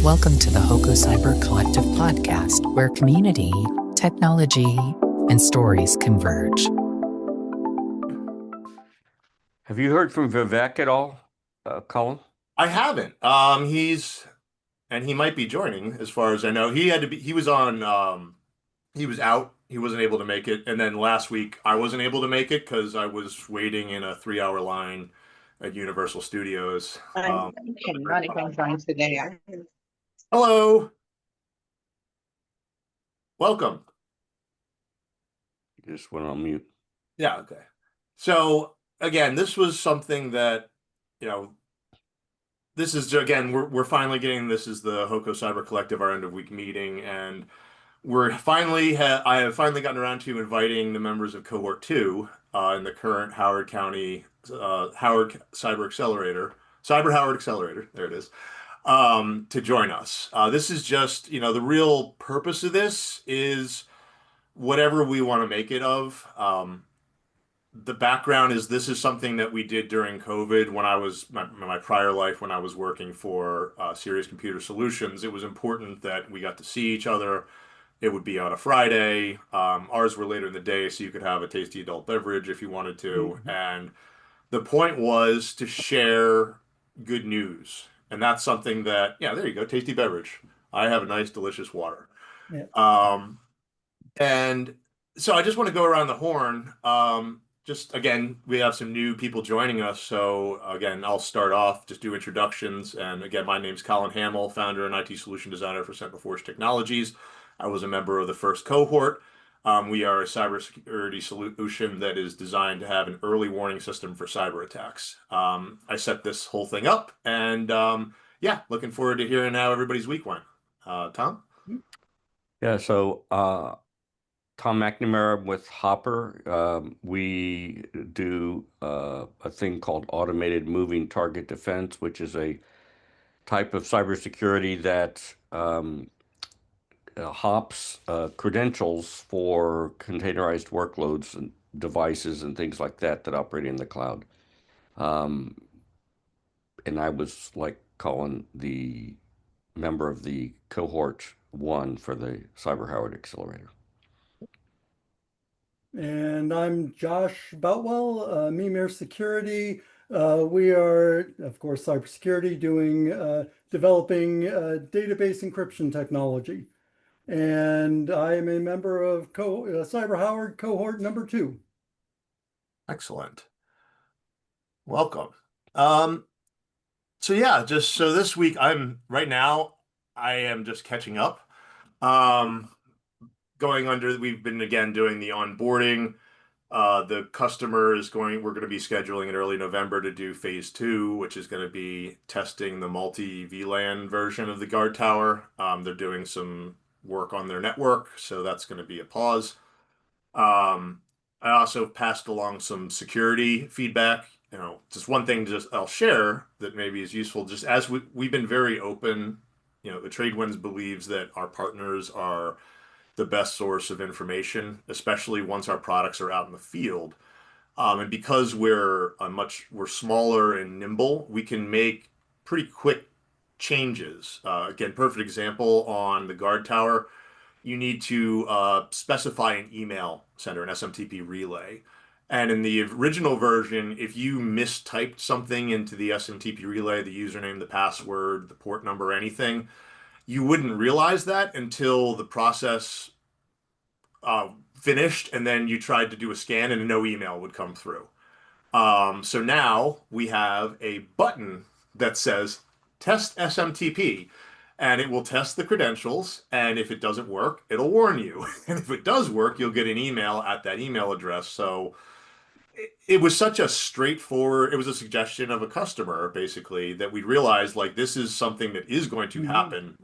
Welcome to the HoCo Cyber Collective Podcast, where community, technology, and stories converge. Have you heard from Vivek at all, Colin? I haven't. He might be joining, as far as I know. He was on, he was out. He wasn't able to make it. And then last week, I wasn't able to make it because I was waiting in a 3-hour line at Universal Studios. I cannot even join today. Hello. Welcome. You just went on mute. Yeah, okay. So, again, this was something that, this is, again, we're finally getting, this is the HoCo Cyber Collective, our end of week meeting, and I have finally gotten around to inviting the members of Cohort 2 in the current Howard County Howard Cyber Accelerator, Cyber Howard Accelerator, there it is, to join us. This is just, the real purpose of this is whatever we want to make it of. The background is this is something that we did during COVID when I was my prior life when I was working for Serious Computer Solutions. It was important that we got to see each other. It would be on a Friday. Ours were later in the day, so you could have a tasty adult beverage if you wanted to. Mm-hmm. And the point was to share good news. And that's something that, there you go, tasty beverage. I have a nice, delicious water. Yeah. And so I just want to go around the horn. Just again, we have some new people joining us. So again, I'll start off, just do introductions. And again, my name's Colin Hamill, founder and IT solution designer for Central Technologies. I was a member of the first cohort. We are a cybersecurity solution that is designed to have an early warning system for cyber attacks. I set this whole thing up, and looking forward to hearing how everybody's week went. Tom? Yeah, so Tom McNamara with Hopper. We do a thing called automated moving target defense, which is a type of cybersecurity that hops credentials for containerized workloads and devices and things like that operate in the cloud. And I was, like Colin, the member of the Cohort 1 for the Cyber Howard Accelerator. And I'm Josh Boutwell, Mimir Security. We are, of course, cybersecurity, developing database encryption technology. And I am a member of Cyber Howard Cohort number 2. Excellent. Welcome. So this week I am just catching up. We've been again doing the onboarding. The customer we're going to be scheduling in early November to do phase 2, which is going to be testing the multi VLAN version of the guard tower. They're doing some work on their network, so that's going to be a pause. I also passed along some security feedback. Just one thing I'll share that maybe is useful, just as we've been very open, the Tradewinds believes that our partners are the best source of information, especially once our products are out in the field. And because we're smaller and nimble, we can make pretty quick changes. Again, perfect example on the guard tower, you need to specify an email sender, an SMTP relay. And in the original version, if you mistyped something into the SMTP relay, the username, the password, the port number, anything, you wouldn't realize that until the process finished, and then you tried to do a scan and no email would come through. So now we have a button that says test SMTP, and it will test the credentials, and if it doesn't work, it'll warn you. And if it does work, you'll get an email at that email address. So it was such a straightforward, it was a suggestion of a customer, basically, that we realized, this is something that is going to happen.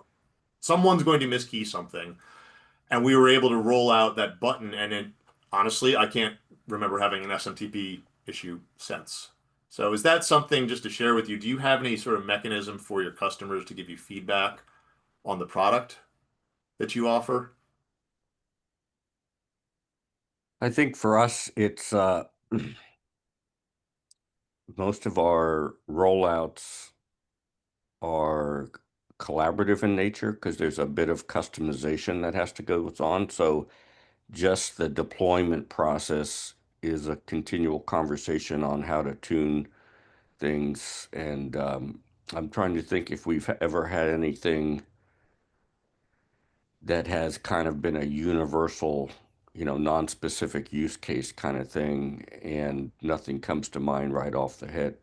Someone's going to miskey something. And we were able to roll out that button, and honestly, I can't remember having an SMTP issue since. So is that something just to share with you? Do you have any sort of mechanism for your customers to give you feedback on the product that you offer? I think for us, it's most of our rollouts are collaborative in nature because there's a bit of customization that has to go on. So just the deployment process is a continual conversation on how to tune things. And I'm trying to think if we've ever had anything that has kind of been a universal, non-specific use case kind of thing, and nothing comes to mind right off the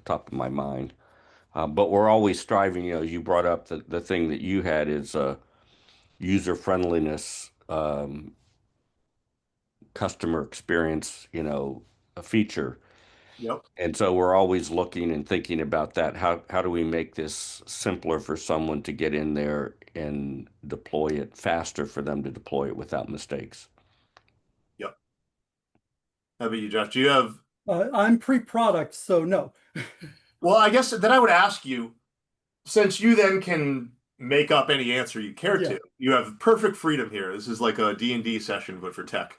top of my mind. But we're always striving, you brought up the thing that you had is user friendliness, customer experience, a feature. Yep. And so we're always looking and thinking about that. How do we make this simpler for someone to get in there and deploy it, faster for them to deploy it without mistakes? Yep. How about you, Josh? Do you have? I'm pre-product, so no. Well, I guess then I would ask you, since you then can make up any answer you care Yeah. to, you have perfect freedom here. This is like a D&D session, but for tech.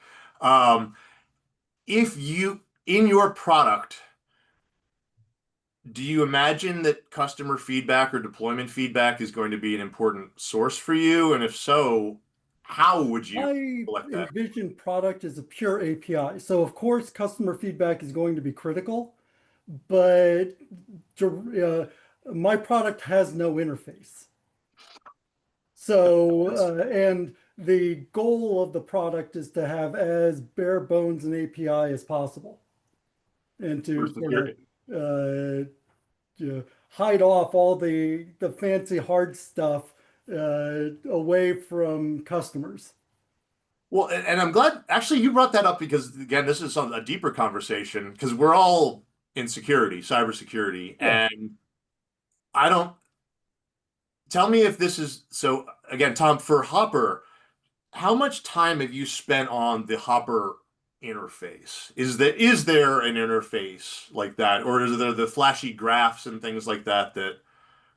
If you, in your product, do you imagine that customer feedback or deployment feedback is going to be an important source for you? And if so, how would you I collect that? envision product as a pure API. So of course, customer feedback is going to be critical, but my product has no interface. So, and the goal of the product is to have as bare bones an API as possible, and to sort of hide off all the fancy hard stuff away from customers. Well, and I'm glad actually you brought that up because again, this is a deeper conversation because we're all in security, cybersecurity, Yeah. and I don't tell me if this is so again, Tom, for Hopper, how much time have you spent on the Hopper interface? Is there an interface like that, or is there the flashy graphs and things like that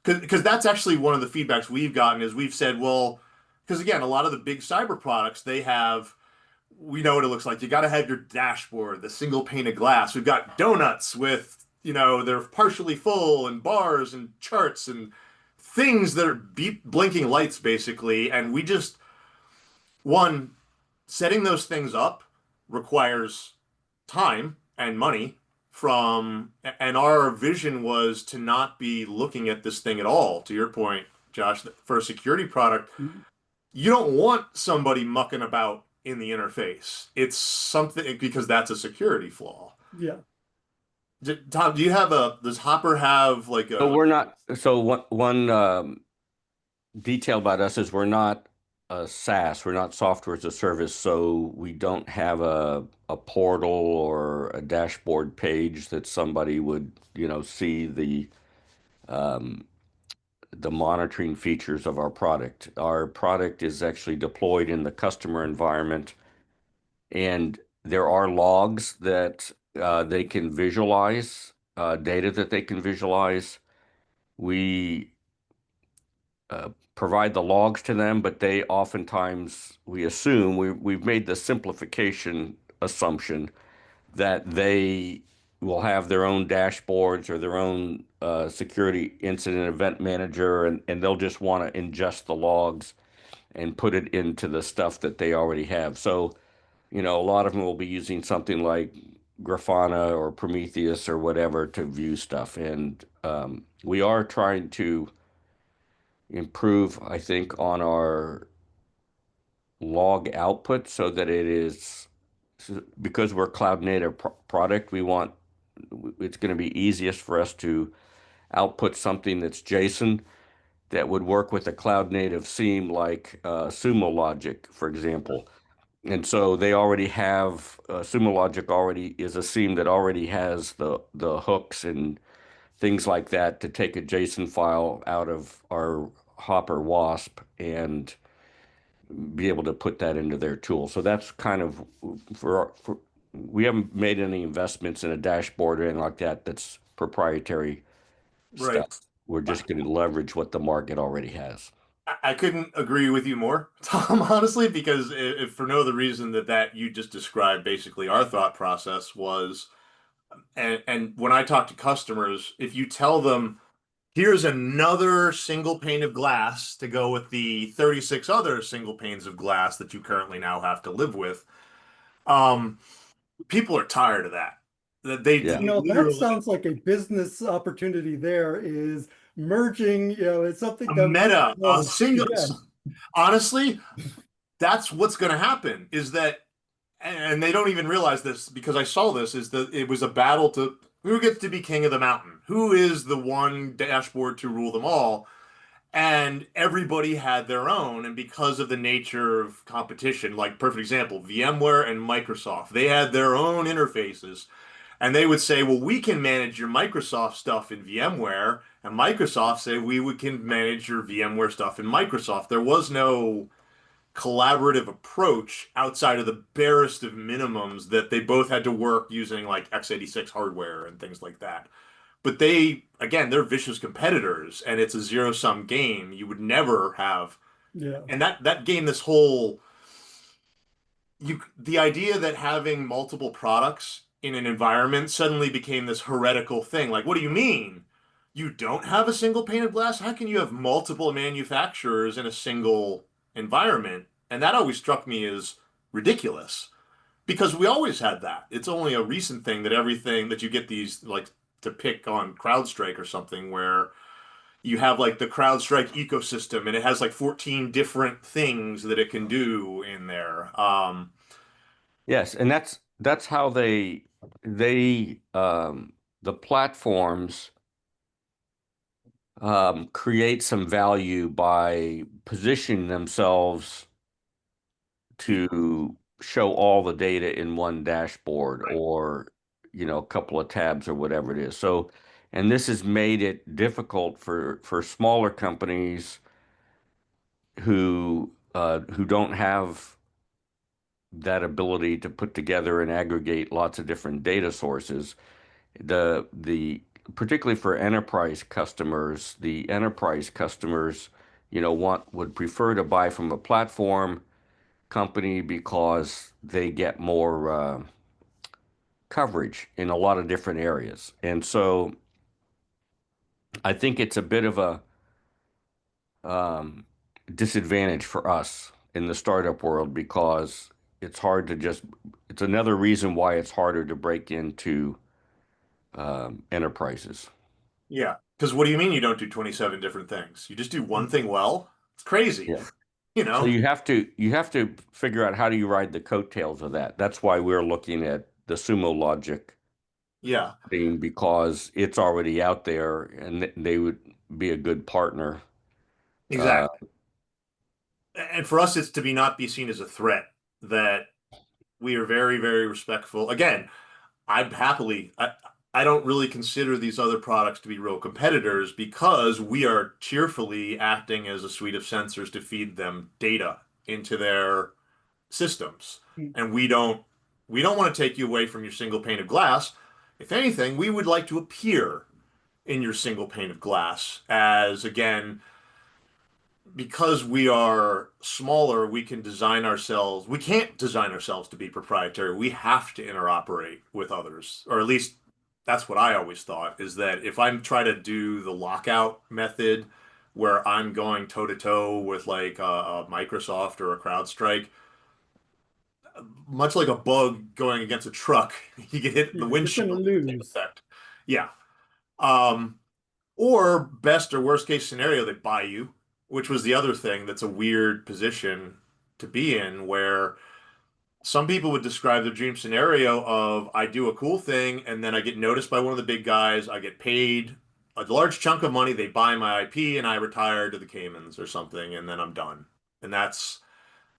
because that's actually one of the feedbacks we've gotten is we've said, well, because again, a lot of the big cyber products, we know what it looks like. You got to have your dashboard, the single pane of glass. We've got donuts with, they're partially full and bars and charts and things that are blinking lights basically. And we just, one, setting those things up requires time and money and our vision was to not be looking at this thing at all. To your point, Josh, for a security product, you don't want somebody mucking about in the interface. It's something because that's a security flaw. Yeah. Tom, does Hopper have like a? So we're not. So one detail about us is we're not a SaaS. We're not software as a service. So we don't have a portal or a dashboard page that somebody would see the monitoring features of our product. Our product is actually deployed in the customer environment, and there are logs that they can visualize, data that they can visualize. We provide the logs to them, but they oftentimes, we assume, we've made the simplification assumption that they will have their own dashboards or their own security incident event manager, and they'll just want to ingest the logs and put it into the stuff that they already have. So, a lot of them will be using something like Grafana or Prometheus or whatever to view stuff. And we are trying to improve, I think, on our log output so that it is, because we're a cloud native product, it's going to be easiest for us to output something that's JSON that would work with a cloud native seam like Sumo Logic, for example. And so they already have Sumo Logic already is a seam that already has the hooks and things like that to take a JSON file out of our Hopper WASP and be able to put that into their tool. So that's kind of we haven't made any investments in a dashboard or anything like that. That's proprietary stuff. We're just going to leverage what the market already has. I couldn't agree with you more, Tom, honestly, because if for no other reason that you just described, basically our thought process was, and when I talk to customers, if you tell them, here's another single pane of glass to go with the 36 other single panes of glass that you currently now have to live with. Um, People are tired of that. That they Yeah. That literally sounds like a business opportunity there is merging, it's something a that we meta, a love. single. Yeah. Honestly, that's what's going to happen. Is that, and they don't even realize this because I saw this. Is that it was a battle to who gets to be king of the mountain? Who is the one dashboard to rule them all? And everybody had their own, and because of the nature of competition, like perfect example, VMware and Microsoft, they had their own interfaces, and they would say, well, we can manage your Microsoft stuff in VMware, and Microsoft say can manage your VMware stuff in Microsoft. There was no collaborative approach outside of the barest of minimums that they both had to work using like x86 hardware and things like that. But again, they're vicious competitors, and it's a zero-sum game. You would never have, Yeah. and that game, the idea that having multiple products in an environment suddenly became this heretical thing. Like, what do you mean? You don't have a single pane of glass? How can you have multiple manufacturers in a single environment? And that always struck me as ridiculous because we always had that. It's only a recent thing that everything that you get these like to pick on CrowdStrike or something where you have like the CrowdStrike ecosystem and it has like 14 different things that it can do in there. Yes, and that's how the platforms create some value by positioning themselves to show all the data in one dashboard Right. or a couple of tabs or whatever it is. So, and this has made it difficult for smaller companies who don't have that ability to put together and aggregate lots of different data sources. The particularly for enterprise customers, would prefer to buy from a platform company because they get more coverage in a lot of different areas. And so I think it's a bit of a disadvantage for us in the startup world because it's another reason why it's harder to break into enterprises. Yeah. Because what do you mean you don't do 27 different things? You just do one thing well? It's crazy. Yeah. You So know? you have to figure out how do you ride the coattails of that. That's why we're looking at the Sumo Logic Yeah. thing because it's already out there and they would be a good partner. Uh, Exactly. And for us, it's to be not be seen as a threat, that we are very, very respectful. Again, I don't really consider these other products to be real competitors because we are cheerfully acting as a suite of sensors to feed them data into their systems. And we don't want to take you away from your single pane of glass. If anything, we would like to appear in your single pane of glass as, again, because we are smaller, we can design ourselves. We can't design ourselves to be proprietary. We have to interoperate with others, or at least that's what I always thought, is that if I'm trying to do the lockout method where I'm going toe to toe with like a Microsoft or a CrowdStrike, much like a bug going against a truck, you get hit in the You're going to windshield. Same lose. effect. Yeah. Um, or best or worst case scenario, they buy you, which was the other thing that's a weird position to be in, where some people would describe the dream scenario of I do a cool thing and then I get noticed by one of the big guys, I get paid a large chunk of money, they buy my IP, and I retire to the Caymans or something, and then I'm done. And that's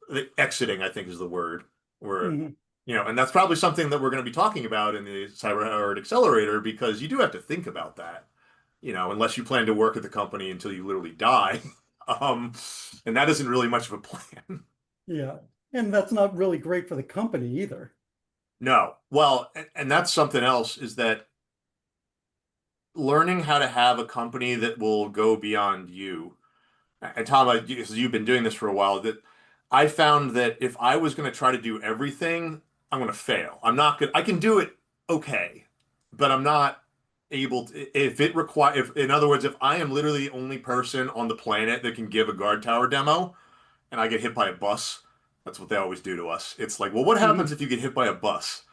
the exiting, I think, is the word. Where Mhm. and that's probably something that we're going to be talking about in the Cyber Howard Accelerator because you do have to think about that, unless you plan to work at the company until you literally die. Um, and that isn't really much of a plan. Yeah. And that's not really great for the company either. No. Well, and that's something else is that learning how to have a company that will go beyond you. And Tom, you've been doing this for a while, that I found that if I was going to try to do everything, I'm going to fail. I'm not good. I can do it okay, but I'm not able to, if it require, if in other words, if I am literally the only person on the planet that can give a guard tower demo and I get hit by a bus, that's what they always do to us. It's like, well, what happens if you get hit by a bus?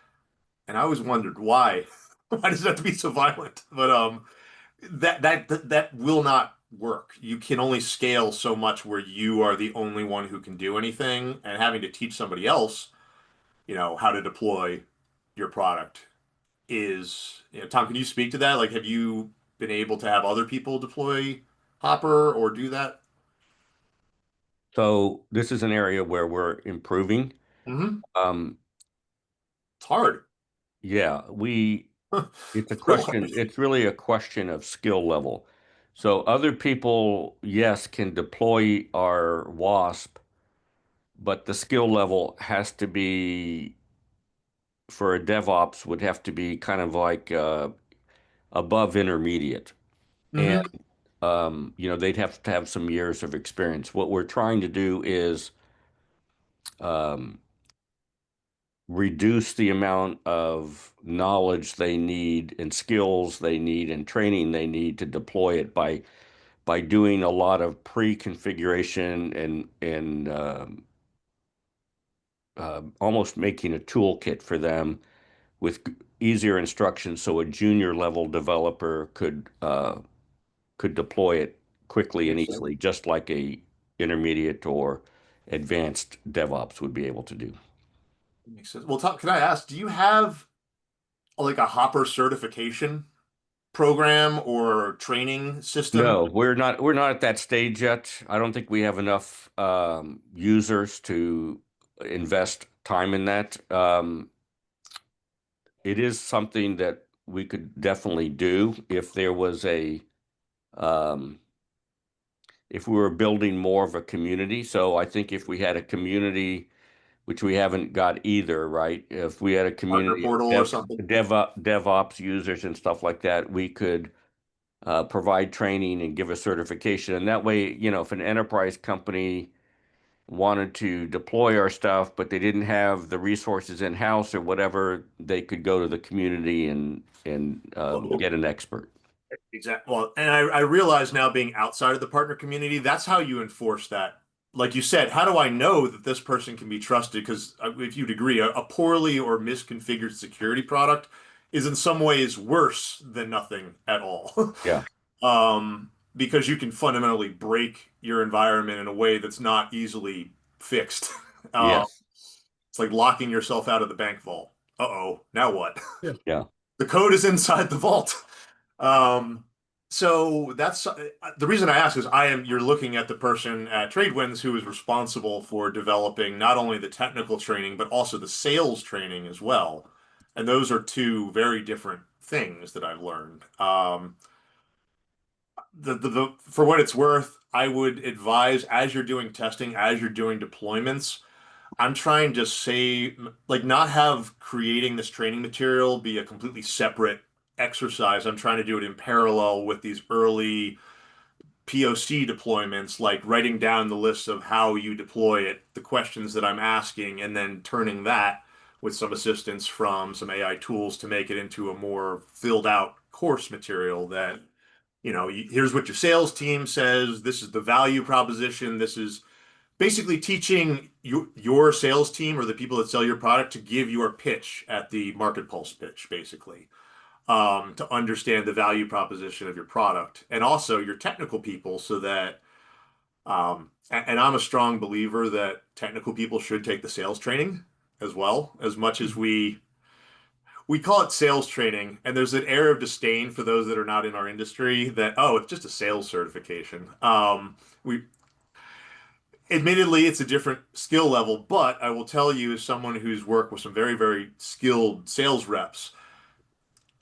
And I always wondered why. Why does it have to be so violent? But that will not work. You can only scale so much where you are the only one who can do anything, and having to teach somebody else, how to deploy your product is, Tom, can you speak to that? Like, have you been able to have other people deploy Hopper or do that? So this is an area where we're improving. Mm-hmm. Um, It's hard. yeah, it's a It's real hard. question, it's really a question of skill level. So other people, yes, can deploy our WASP, but the skill level has to be, for a DevOps, would have to be kind of like above intermediate. And Mm-hmm. they'd have to have some years of experience. What we're trying to do is um, reduce the amount of knowledge they need and skills they need and training they need to deploy it by doing a lot of pre-configuration and almost making a toolkit for them with easier instructions so a junior level developer could deploy it quickly and Makes sense. easily, just like a intermediate or advanced DevOps would be able to do. Makes sense. Well, Tom, can I ask, do you have like a Hopper certification program or training system? No, we're not at that stage yet. I don't think we have enough users to invest time in that. It is something that we could definitely do if there was um, if we were building more of a community. So I think if we had a community, which we haven't got either, right? If we had a Partner community portal or of something? DevOps users and stuff like that, we could provide training and give a certification. And that way, if an enterprise company wanted to deploy our stuff, but they didn't have the resources in-house or whatever, they could go to the community and get an expert. Exactly. Well, and I realize now, being outside of the partner community, that's how you enforce that. Like you said, how do I know that this person can be trusted? Because if you'd agree, a poorly or misconfigured security product is in some ways worse than nothing at all. Yeah. Because you can fundamentally break your environment in a way that's not easily fixed. Yes. It's like locking yourself out of the bank vault. Uh-oh, now what? Yeah. The code is inside the vault. So that's the reason I ask is you're looking at the person at Tradewinds who is responsible for developing not only the technical training, but also the sales training as well. And those are two very different things that I've learned. For what it's worth, I would advise, as you're doing testing, as you're doing deployments, I'm trying to say, like, not have creating this training material be a completely separate exercise. I'm trying to do it in parallel with these early POC deployments, like writing down the list of how you deploy it, the questions that I'm asking, and then turning that with some assistance from some AI tools to make it into a more filled out course material that, here's what your sales team says, this is the value proposition, this is basically teaching your sales team or the people that sell your product to give your pitch at the market pulse pitch, basically, to understand the value proposition of your product and also your technical people so that, and I'm a strong believer that technical people should take the sales training as well, as much as we call it sales training, and there's an air of disdain for those that are not in our industry that, oh, it's just a sales certification. We Admittedly, it's a different skill level, but I will tell you, as someone who's worked with some very, very skilled sales reps,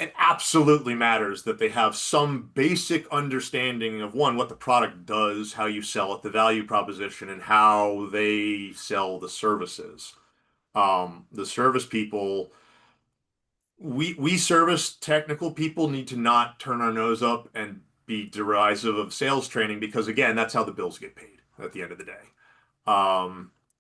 it absolutely matters that they have some basic understanding of, one, what the product does, how you sell it, the value proposition, and how they sell the services. The service people, we service technical people need to not turn our nose up and be derisive of sales training because, again, that's how the bills get paid at the end of the day.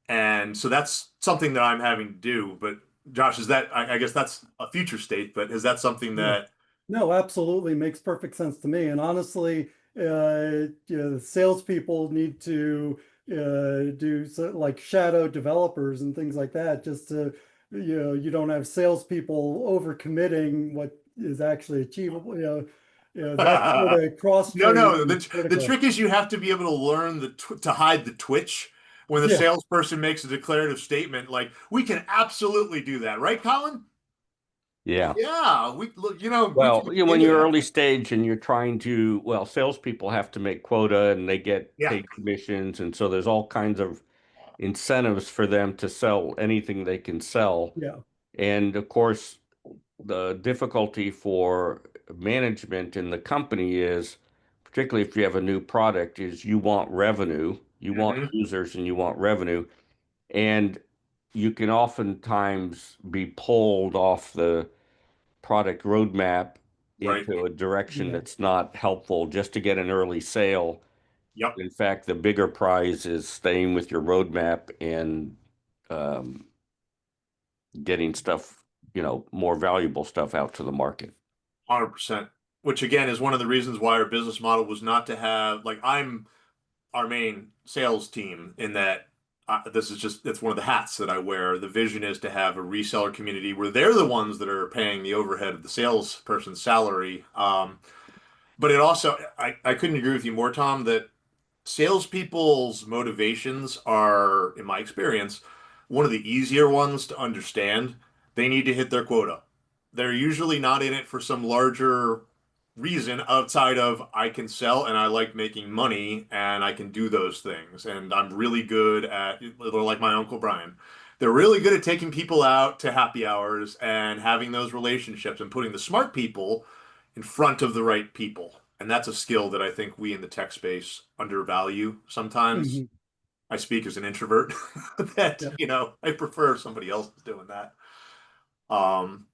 And so that's something that I'm having to do. But Josh, I guess that's a future state, but is that something that No, absolutely makes perfect sense to me. And honestly, salespeople need to do like shadow developers and things like that, just to, you don't have salespeople overcommitting what is actually achievable. That sort of cross No, no. training is The critical. trick is you have to be able to learn to hide the twitch when the Yeah, salesperson makes a declarative statement like, "We can absolutely do that," right, Colin? Yeah. Yeah, we look. We can Well, look when into you're that. early stage and you're trying to, well, salespeople have to make quota and they get Yeah, paid commissions. And so there's all kinds of incentives for them to sell anything they can sell. yeah. And of course, the difficulty for management in the company is, particularly if you have a new product, is you want revenue, you want hmm users, and you want revenue. And you can oftentimes be pulled off the product roadmap right. into a direction Yeah. that's not helpful just to get an early sale. Yep, In fact, the bigger prize is staying with your roadmap and um, getting stuff, more valuable stuff out to the market. 100%. Which again is one of the reasons why our business model was not to have like I'm our main sales team in that this is just it's one of the hats that I wear. The vision is to have a reseller community where they're the ones that are paying the overhead of the salesperson's salary. But it also, I couldn't agree with you more, Tom, that salespeople's motivations are, in my experience, one of the easier ones to understand. They need to hit their quota. They're usually not in it for some larger reason outside of I can sell and I like making money and I can do those things. And I'm really good at, they're like my Uncle Brian. They're really good at taking people out to happy hours and having those relationships and putting the smart people in front of the right people. And that's a skill that I think we in the tech space undervalue sometimes. Mhm. I speak as an introvert that, Yeah. I prefer if somebody else is doing that. Um,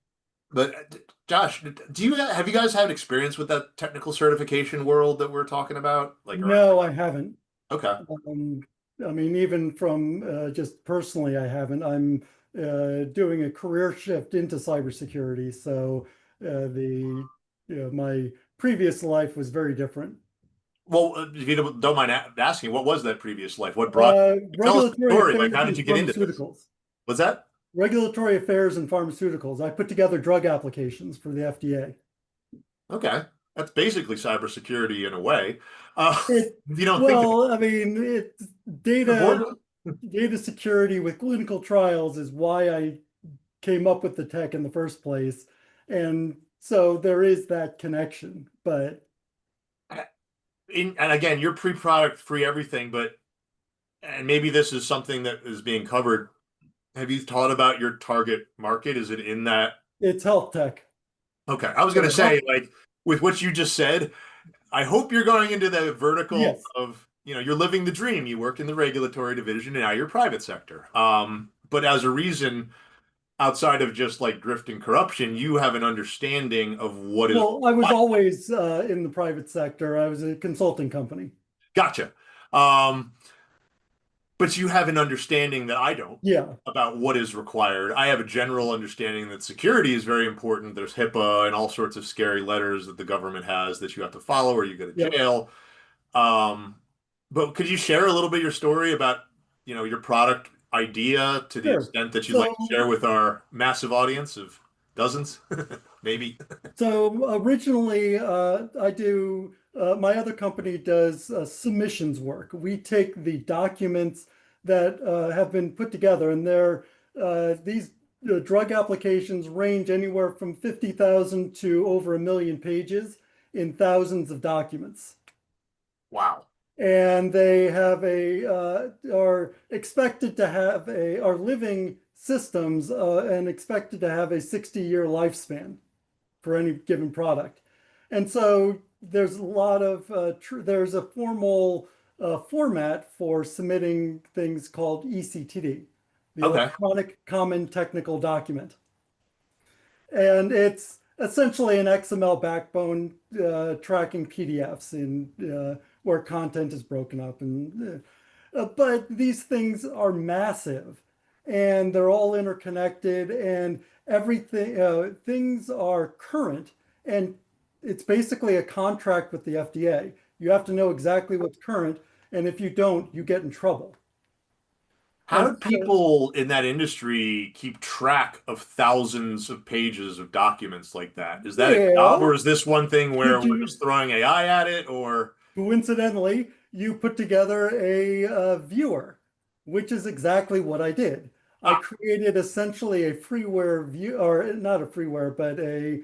but Josh, have you guys had experience with that technical certification world that we're talking about? Like, No, I haven't. okay, Um, I mean, even from just personally, I haven't. I'm doing a career shift into cybersecurity, so my previous life was very different. well, if you don't mind asking, what was that previous life? What brought? Tell us the Regulatory story. Like, affairs how did and you get into this? pharmaceuticals. Was that? Regulatory affairs and pharmaceuticals. I put together drug applications for the FDA. Okay. That's basically cybersecurity in a way. It, If you don't think of well, I mean, it's it, data data security with clinical trials is why I came up with the tech in the first place. And so there is that connection, but and again, you're pre-product free everything, but and maybe this is something that is being covered. Have you thought about your target market? Is it in that? it's health tech. Okay. I was going So to say, like, with what you just said, I hope you're going into the vertical yes. of, you're living the dream. You work in the regulatory division and now you're private sector. But as a reason, outside of just like grift and corruption, you have an understanding of what is Well, I was always in the private sector. I was a consulting company. gotcha. Um, but you have an understanding that I don't Yeah, about what is required. I have a general understanding that security is very important. There's HIPAA and all sorts of scary letters that the government has that you have to follow or you go to yeah, jail. Um, but could you share a little bit your story about, your product idea to the sure. extent that you'd like So to share with our massive audience of dozens, maybe? So originally, my other company does submissions work. We take the documents that have been put together, and these drug applications range anywhere from 50,000 to over 1 million pages in thousands of documents. Wow. And they are expected to have are living systems and expected to have a 60-year lifespan for any given product. And so there's a lot of, there's a formal format for submitting things called ECTD, the Okay. Electronic Common Technical Document. And it's essentially an XML backbone tracking PDFs where content is broken up. But these things are massive and they're all interconnected and everything, things are current and it's basically a contract with the FDA. You have to know exactly what's current, and if you don't, you get in trouble. How And do people in that industry keep track of thousands of pages of documents like that? Is that a job, or well, is this one thing where we're you, just throwing AI at it, or? coincidentally, you put together a viewer, which is exactly what I did. I Ah, created essentially a freeware view, or not a freeware, but a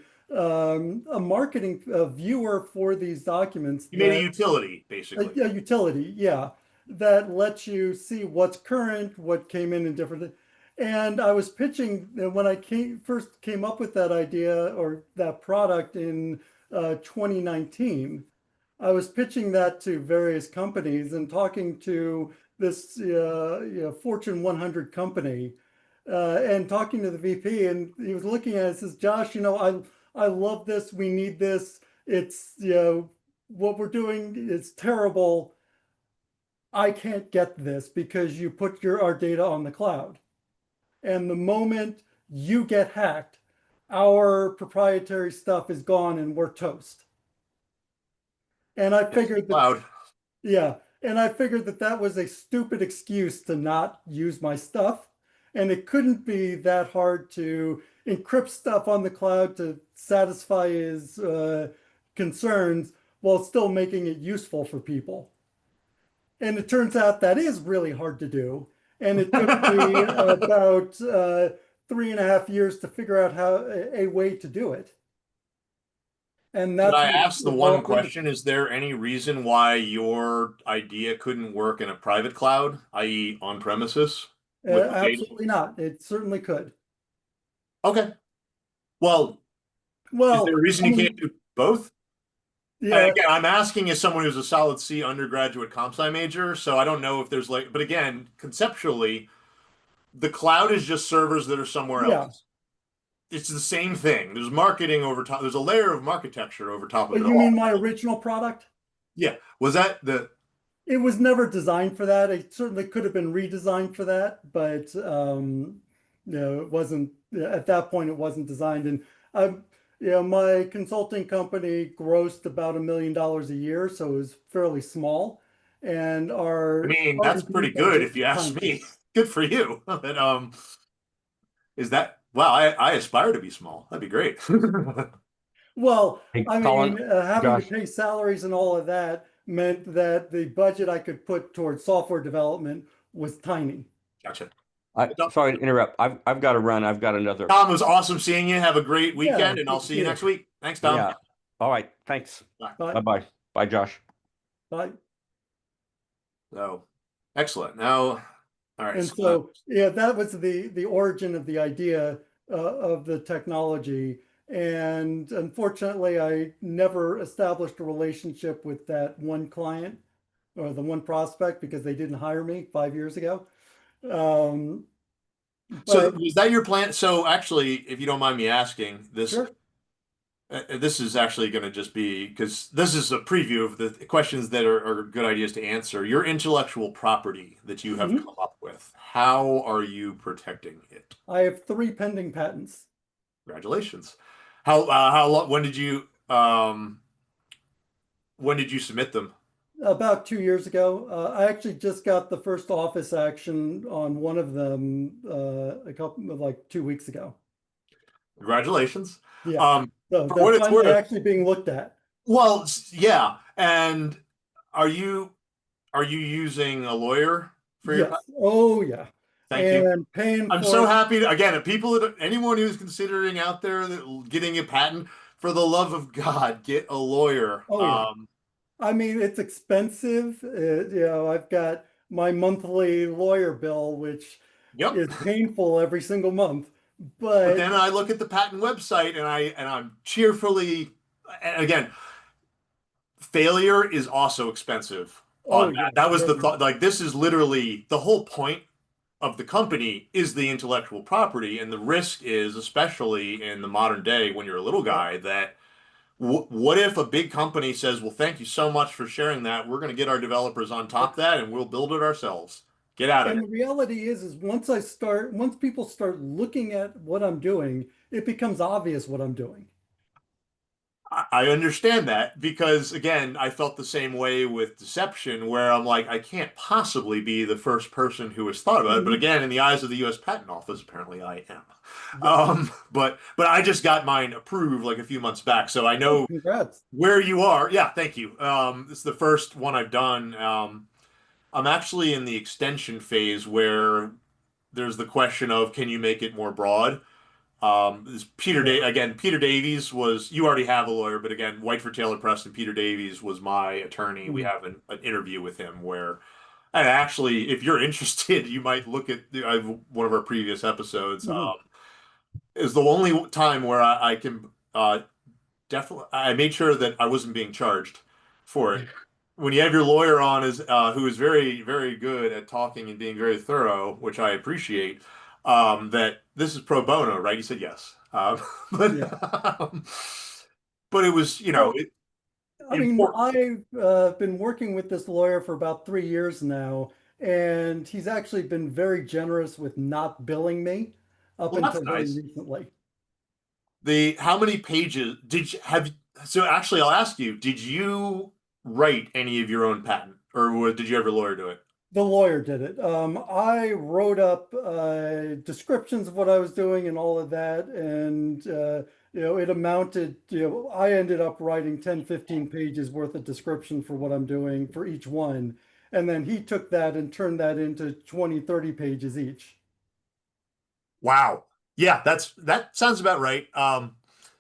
marketing viewer for these documents you made a that utility, basically. a utility, yeah, that lets you see what's current, what came in different. And I was pitching when I first came up with that idea or that product in 2019. I was pitching that to various companies and talking to this Fortune 100 company and talking to the VP, and he was looking at it and says, Josh, I love this. We need this. It's, what we're doing is terrible. I can't get this because you put our data on the cloud. And the moment you get hacked, our proprietary stuff is gone and we're toast. And I figured that, Cloud. yeah, and I figured that that was a stupid excuse to not use my stuff. And it couldn't be that hard to encrypt stuff on the cloud to satisfy his concerns while still making it useful for people. And it turns out that is really hard to do. And it took me about 3.5 years to figure out a way to do it. And Could that's I what ask the one evolved into. question? Is there any reason why your idea couldn't work in a private cloud, i.e. on premises with the data? Absolutely not. It certainly could. Okay. Well, is there Well, a reason I you can't mean, do both? And yeah, again, I'm asking as someone who's a solid C undergraduate comp sci major, so I don't know if there's but again, conceptually, the cloud is just servers that are somewhere yeah. else. It's the same thing. There's marketing over top. There's a layer of architecture over top of But it you all. mean my original product? Yeah. Was that the? It was never designed for that. It certainly could have been redesigned for that, but it wasn't at that point. It wasn't designed. And my consulting company grossed about $1 million a year, so it was fairly small. And I our mean, that's R&D pretty good budget if was you ask tiny. me. Good for you. But is that wow? I aspire to be small. That'd be great. Well, Hey, I Colin, mean, having to Josh, pay salaries and all of that meant that the budget I could put towards software development was tiny. Gotcha. sorry to interrupt. I've got to run. I've got another. Tom, it was awesome seeing you. Have a great Yeah, weekend, and I'll good to see see you you. next week. Thanks, Tom. Yeah. All right. Thanks. Bye. Bye. Bye-bye. Bye, Josh. Bye. So, excellent. Now, all right. And So, so, yeah, that was the origin of the idea of the technology. And unfortunately, I never established a relationship with that one client or the one prospect because they didn't hire me 5 years ago. Um, so but is that your plan? So, actually, if you don't mind me asking, sure. this is actually going to just be because this is a preview of the questions that are good ideas to answer. Your intellectual property that you have Mhm. come up with, how are you protecting it? I have 3 pending patents. Congratulations. How long? When did you submit them? About 2 years ago, I actually just got the first office action on one of them a couple of like 2 weeks ago. Congratulations. Yeah. So For they're what it's finally worth, actually being looked at. well, yeah. And are you using a lawyer for your? Yes. Oh, yeah. Thank you. And paying I'm for so it. happy to, again, anyone who's considering out there that getting a patent, for the love of God, get a lawyer. Oh, yeah. I mean, it's expensive. I've got my monthly lawyer bill, which Yep. is painful every single month. But But then I look at the patent website and I'm cheerfully, and again, failure is also expensive oh, on yeah. that. That was the very- thought. Like, this is literally the whole point of the company is the intellectual property, and the risk is, especially in the modern day when you're a little guy, that what if a big company says, well, thank you so much for sharing that. We're going to get our developers on top of that and we'll build it ourselves. Get out of And it. the reality is once people start looking at what I'm doing, it becomes obvious what I'm doing. I understand that because, again, I felt the same way with deception, where I'm like, I can't possibly be the first person who has thought about it. But Mhm. again, in the eyes of the U.S. Patent Office, apparently I am. Yep. But I just got mine approved like a few months back, so I Oh, know congrats. where you are. Yeah, thank you. This is the first one I've done. I'm actually in the extension phase where there's the question of can you make it more broad? This Yeah. Peter Davies was, you already have a lawyer, but again, White for Taylor Preston, Peter Davies was my attorney. We Mhm. have an interview with him where, and actually, if you're interested, you might look at one of our previous episodes. Mhm. Is the only time where I can definitely, I made sure that I wasn't being charged for it. When you have your lawyer on is who is very, very good at talking and being very thorough, which I appreciate, that this is pro bono, right? He said yes. Yeah. But but it was, Well, I mean, important. I've been working with this lawyer for about 3 years now, and he's actually been very generous with not billing me up Well, that's until very nice. recently. The how many pages did you have? So actually, I'll ask you, did you write any of your own patent, or did you have your lawyer do it? The lawyer did it. I wrote up descriptions of what I was doing and all of that, and it amounted, I ended up writing 10, 15 pages worth of description for what I'm doing for each one. And then he took that and turned that into 20, 30 pages each. Wow. Yeah, that sounds about right.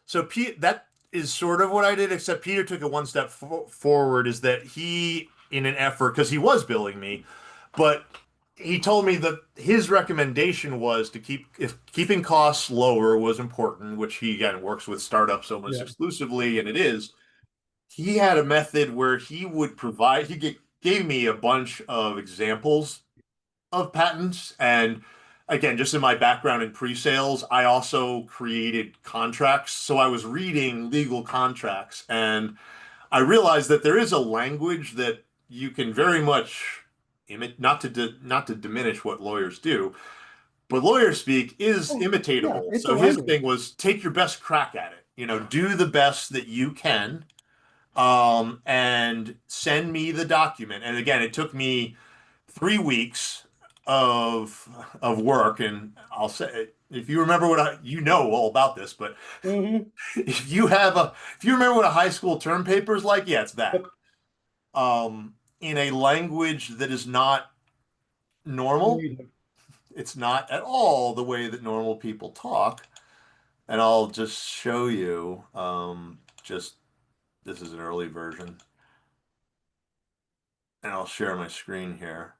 So Pete, that is sort of what I did, except Peter took it one step forward. Is that he, in an effort, because he was billing me, but he told me that his recommendation was to keeping costs lower was important, which he again works with startups almost Yeah. exclusively, and it is. He had a method where he would provide. Gave me a bunch of examples of patents. And again, just in my background in pre-sales, I also created contracts. So I was reading legal contracts and I realized that there is a language that you can very much not to diminish what lawyers do, but lawyer speak is Oh, yeah, imitatable. it's a So his language. thing was take your best crack at it. Do the best that you can, and send me the document. And again, it took me 3 weeks of work, and I'll say if you remember you know all about this, but Hmm. if you remember what a high school term paper is like, yeah, it's that. Yep. In a language that is not normal, Native. it's not at all the way that normal people talk. And I'll just show you, just this is an early version, and I'll share my screen here.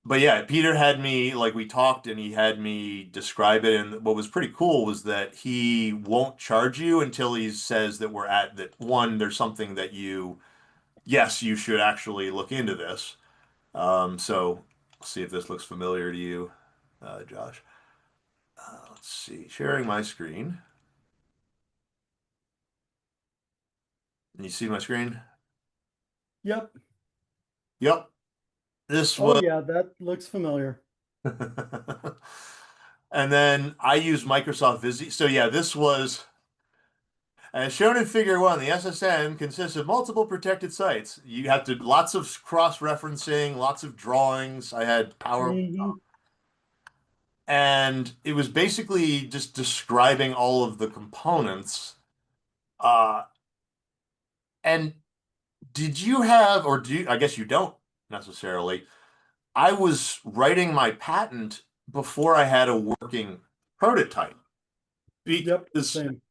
But yeah, Peter had me, like we talked and he had me describe it. And what was pretty cool was that he won't charge you until he says that that one, there's something that yes, you should actually look into this. So see if this looks familiar to you, Josh. Let's see, sharing my screen. Can you see my screen? Yep. Yep. This Oh, was, yeah, that looks familiar. and then I use Microsoft Visio. So yeah, this was. As shown in Figure 1, the SSN consists of multiple protected sites. You have to lots of cross-referencing, lots of drawings. I had power, Hmm. and it was basically just describing all of the components. Uh, and did you have, or do you, I guess you don't necessarily. I was writing my patent before I had a working prototype Yep, because same.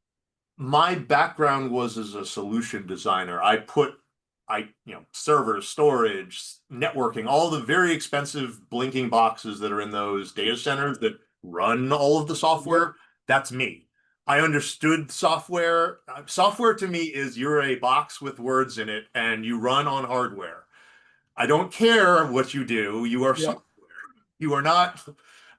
my background was as a solution designer. Servers, storage, networking, all the very expensive blinking boxes that are in those data centers that run all of the Yep. software. That's me. I understood software. Software to me is you're a box with words in it and you run on hardware. I don't care what you do. You are Yep. software. You are not.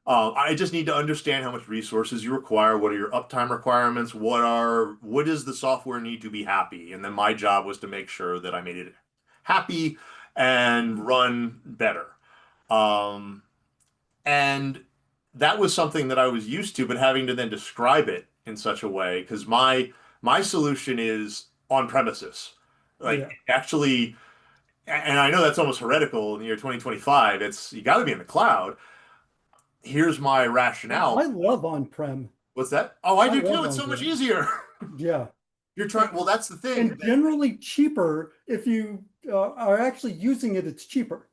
I just need to understand how much resources you require. What are your uptime requirements? What does the software need to be happy? And then my job was to make sure that I made it happy and run better. Um, and that was something that I was used to, but having to then describe it in such a way, because My solution is on premises. Like Yeah. actually, and I know that's almost heretical in the year 2025. You got to be in the cloud. Here's my rationale. I love on-prem. What's that? Oh, I I do love too. It's so much on-prem. easier. Yeah. You're trying, well, that's the thing. And generally cheaper if you are actually using it, it's cheaper.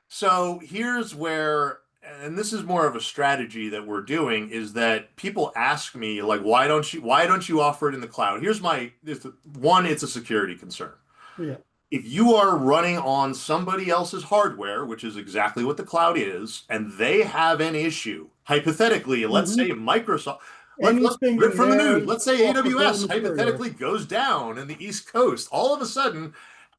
So here's where, and this is more of a strategy that we're doing, is that people ask me like, why don't you offer it in the cloud? One, it's a security concern. Yeah. If you are running on somebody else's hardware, which is exactly what the cloud is, and they have an issue, hypothetically, let's say Microsoft, let's Anything rip in from the there news. is Let's say off the bill of AWS material. hypothetically goes down in the East Coast. All of a sudden,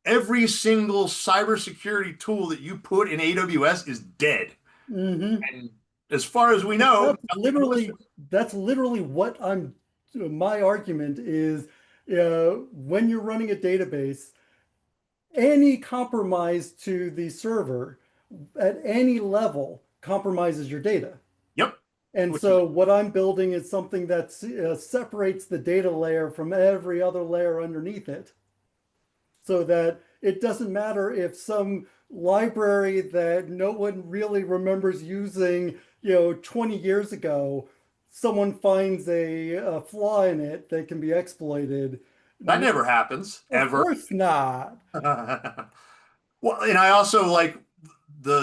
every single cybersecurity tool that you put in AWS is dead. And as far as we know, That's literally what my argument is, when you're running a database, any compromise to the server at any level compromises your data. Yep. And so what I'm building is something that separates the data layer from every other layer underneath it, so that it doesn't matter if some library that no one really remembers using, 20 years ago, someone finds a flaw in it that can be exploited. That never happens, ever. Of course not. Well, and I also like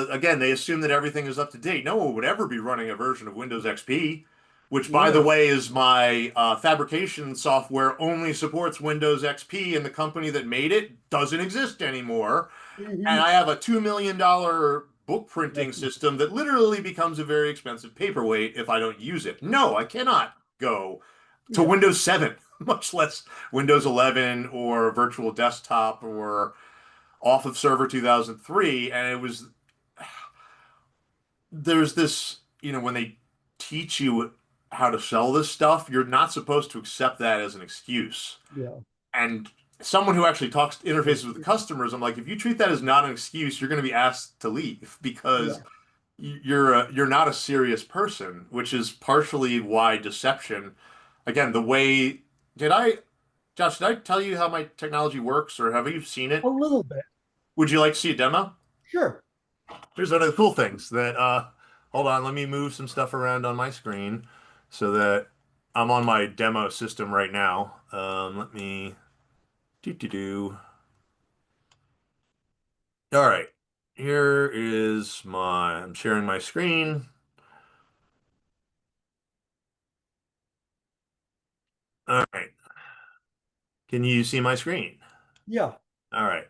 again, they assume that everything is up to date. No one would ever be running a version of Windows XP, which, by the way, is my fabrication software only supports Windows XP, and the company that made it doesn't exist anymore. And I have a $2 million book printing system that literally becomes a very expensive paperweight if I don't use it. No, I cannot go to Windows 7, much less Windows 11 or Virtual Desktop or off of Server 2003. And there's this, when they teach you how to sell this stuff, you're not supposed to accept that as an excuse. Yeah. And someone who actually interfaces with the customers, I'm like, if you treat that as not an excuse, you're going to be asked to leave because you're not a serious person, which is partially why deception. Again, Josh, did I tell you how my technology works, or have you seen it? A little bit. Would you like to see a demo? Sure. Here's one of the cool things that, hold on, let me move some stuff around on my screen so that I'm on my demo system right now. Let me All right, I'm sharing my screen. All right. Can you see my screen? Yeah. All right.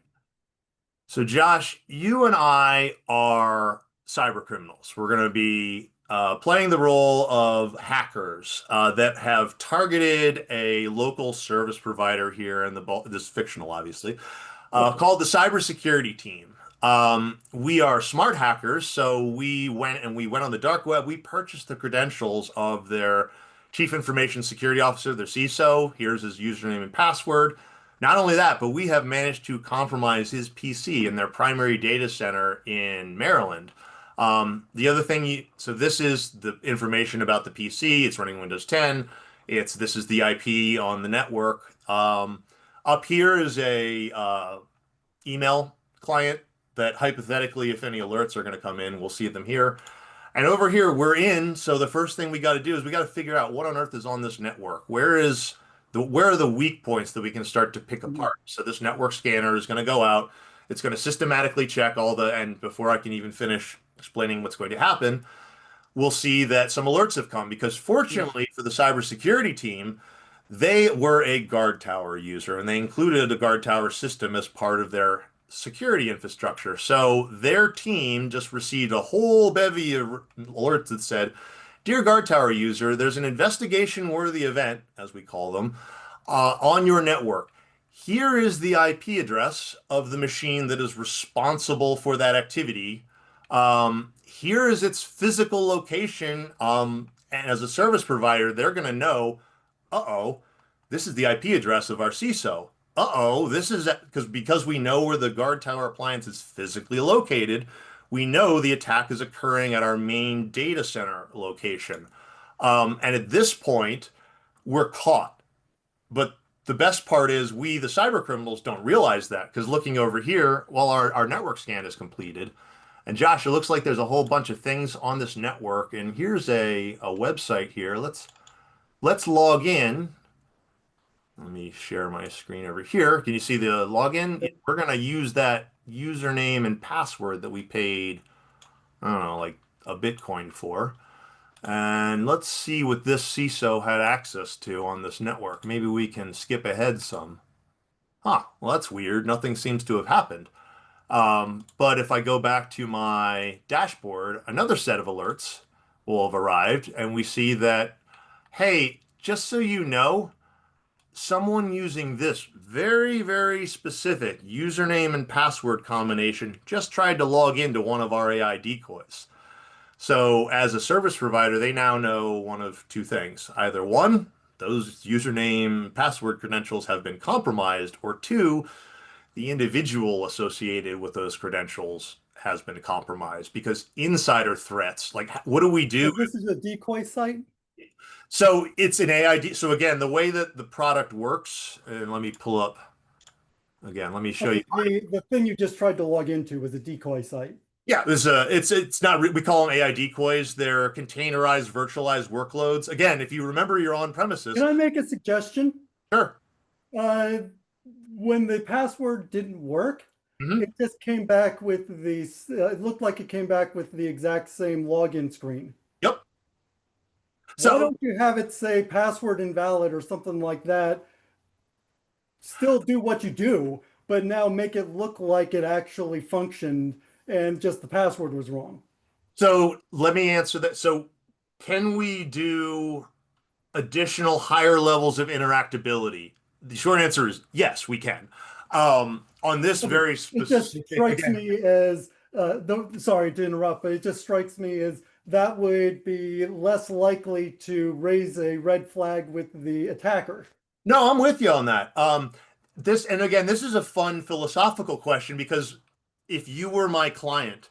So Josh, you and I are cyber criminals. We're going to be playing the role of hackers that have targeted a local service provider here in this is fictional, obviously, called the Cybersecurity team. We are smart hackers, so we went on the dark web. We purchased the credentials of their chief information security officer, their CISO. Here's his username and password. Not only that, but we have managed to compromise his PC in their primary data center in Maryland. The other thing, so this is the information about the PC. It's running Windows 10. This is the IP on the network. Up here is a email client that hypothetically, if any alerts are going to come in, we'll see them here. And over here, we're in. So the first thing we got to do is we got to figure out what on earth is on this network. Where are the weak points that we can start to pick apart? So this network scanner is going to go out. It's going to systematically check and before I can even finish explaining what's going to happen, we'll see that some alerts have come because fortunately for the cybersecurity team, they were a guard tower user and they included a guard tower system as part of their security infrastructure. So their team just received a whole bevy of alerts that said, "Dear guard tower user, there's an investigation-worthy event," as we call them, on your network. Here is the IP address of the machine that is responsible for that activity. Here is its physical location. And as a service provider, they're going to know, this is the IP address of our CISO. This is because we know where the guard tower appliance is physically located. We know the attack is occurring at our main data center location. And at this point, we're caught. But the best part is we, the cyber criminals, don't realize that because looking over here, while our network scan is completed, and Josh, it looks like there's a whole bunch of things on this network. And here's a website here. Let's log in. Let me share my screen over here. Can you see the login? We're going to use that username and password that we paid, I don't know, like a Bitcoin for. And let's see what this CISO had access to on this network. Maybe we can skip ahead some. Huh, well, that's weird. Nothing seems to have happened. But if I go back to my dashboard, another set of alerts will have arrived, and we see that, hey, just so you know, someone using this very, very specific username and password combination just tried to log into one of our AI decoys. So as a service provider, they now know one of two things. Either one, those username password credentials have been compromised, or two, the individual associated with those credentials has been compromised because insider threats, like what do we do? So this is a decoy site? So it's an AI. So again, the way that the product works, and let me pull up again, let me show you. The thing you just tried to log into was a decoy site. Yeah, it's not, we call them AI decoys. They're containerized, virtualized workloads. Again, if you remember your on premises. Can I make a suggestion? Sure. When the password didn't work, it just came back with the, it looked like it came back with the exact same login screen. Yep. So why don't you have it say password invalid or something like that? Still do what you do, but now make it look like it actually functioned and just the password was wrong. So let me answer that. So can we do additional higher levels of interactability? The short answer is yes, we can. On this very specific, it just strikes me as, sorry to interrupt, but it just strikes me as that would be less likely to raise a red flag with the attacker. No, I'm with you on that. This is a fun philosophical question because if you were my client,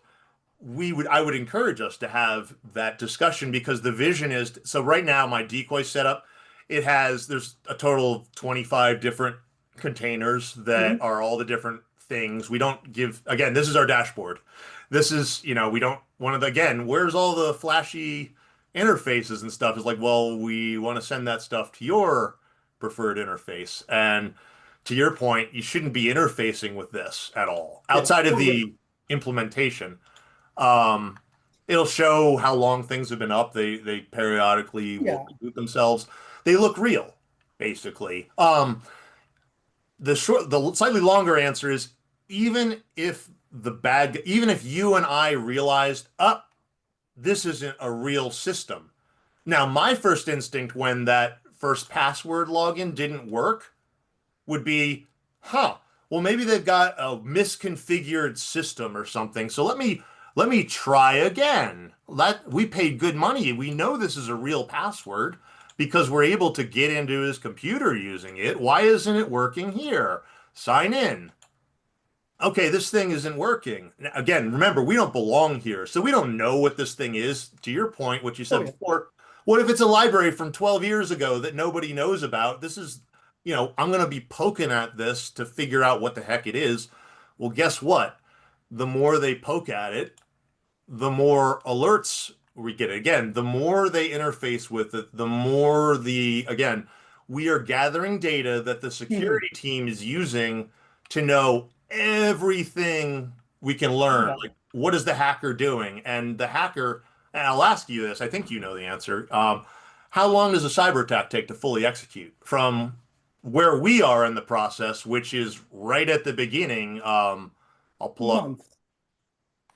I would encourage us to have that discussion because the vision is, so right now my decoy setup, there's a total of 25 different containers that are all the different things. We don't give, again, this is our dashboard. This is, we don't want to, again, where's all the flashy interfaces and stuff? Is like, well, we want to send that stuff to your preferred interface. And to your point, you shouldn't be interfacing with this at all outside of the implementation. It'll show how long things have been up. They periodically will reboot themselves. They look real, basically. The slightly longer answer is even if you and I realized, this isn't a real system. Now, my first instinct when that first password login didn't work would be, well, maybe they've got a misconfigured system or something. So let me try again. We paid good money. We know this is a real password because we're able to get into his computer using it. Why isn't it working here? Sign in. Okay, this thing isn't working. Again, remember, we don't belong here. So we don't know what this thing is. To your point, what you said before, what if it's a library from 12 years ago that nobody knows about? This is, I'm going to be poking at this to figure out what the heck it is. Well, guess what? The more they poke at it, the more alerts we get. Again, the more they interface with it, the more we are gathering data that the security team is using to know everything we can learn. Like, what is the hacker doing? And the hacker, and I'll ask you this, I think you know the answer. How long does a cyber attack take to fully execute? From where we are in the process, which is right at the beginning, I'll pull up.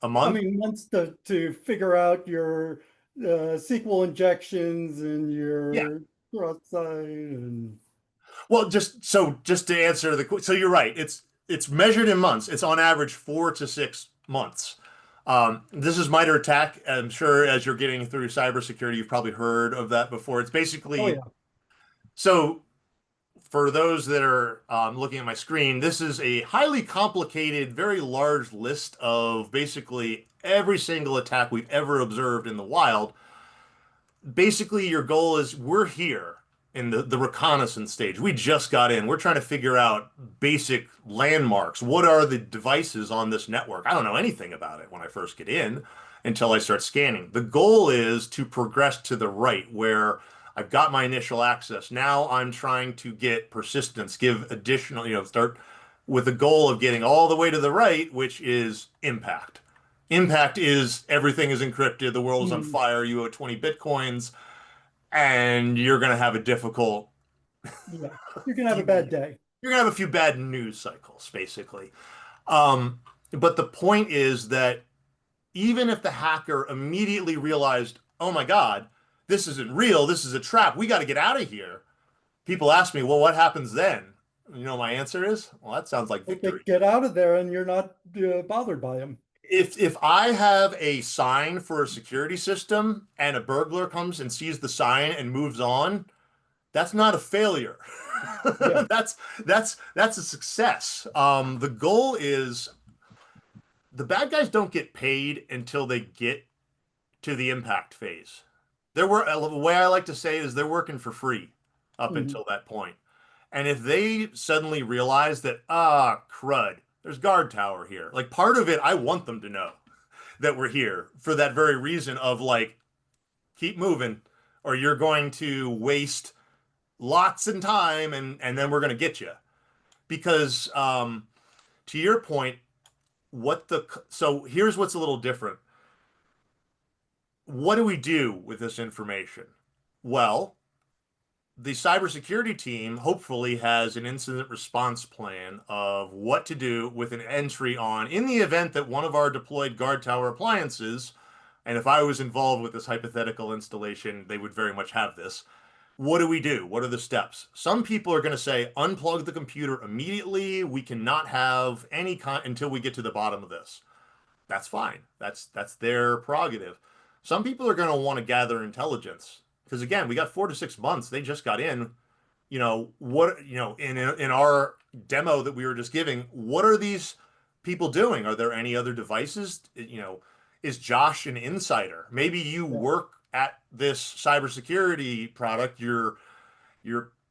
A month? I mean, months to figure out your SQL injections and your cross-site and. Well, just to answer so you're right. It's measured in months. It's on average 4 to 6 months. This is MITRE ATT&CK. I'm sure as you're getting through cybersecurity, you've probably heard of that before. It's basically, so for those that are looking at my screen, this is a highly complicated, very large list of basically every single attack we've ever observed in the wild. Basically, your goal is we're here. in the reconnaissance stage. We just got in. We're trying to figure out basic landmarks. What are the devices on this network? I don't know anything about it when I first get in until I start scanning. The goal is to progress to the right where I've got my initial access. Now I'm trying to get persistence, give additional, start with the goal of getting all the way to the right, which is impact. Impact is everything is encrypted, the world is on fire, you owe 20 bitcoins, and you're going to have a difficult. Yeah, you're gonna have a bad day. You're going to have a few bad news cycles, basically. But the point is that even if the hacker immediately realized, oh my God, this isn't real, this is a trap, we got to get out of here. People ask me, well, what happens then? You know, my answer is, well, that sounds like victory. Get out of there and you're not bothered by them. If I have a sign for a security system and a burglar comes and sees the sign and moves on, that's not a failure. Yeah. That's a success. The goal is the bad guys don't get paid until they get to the impact phase. The way I like to say it is they're working for free up until that point. And if they suddenly realize that, crud, there's guard tower here. Like part of it, I want them to know that we're here for that very reason of like, keep moving or you're going to waste lots of time and then we're going to get you. Because to your point, so here's what's a little different. What do we do with this information? Well, the cybersecurity team hopefully has an incident response plan of what to do with an entry on in the event that one of our deployed guard tower appliances, and if I was involved with this hypothetical installation, they would very much have this. What do we do? What are the steps? Some people are going to say, unplug the computer immediately. We cannot have any until we get to the bottom of this. That's fine. That's their prerogative. Some people are going to want to gather intelligence. Because again, we got 4 to 6 months. They just got in. In our demo that we were just giving, what are these people doing? Are there any other devices? Is Josh an insider? Maybe you work at this cybersecurity product. You're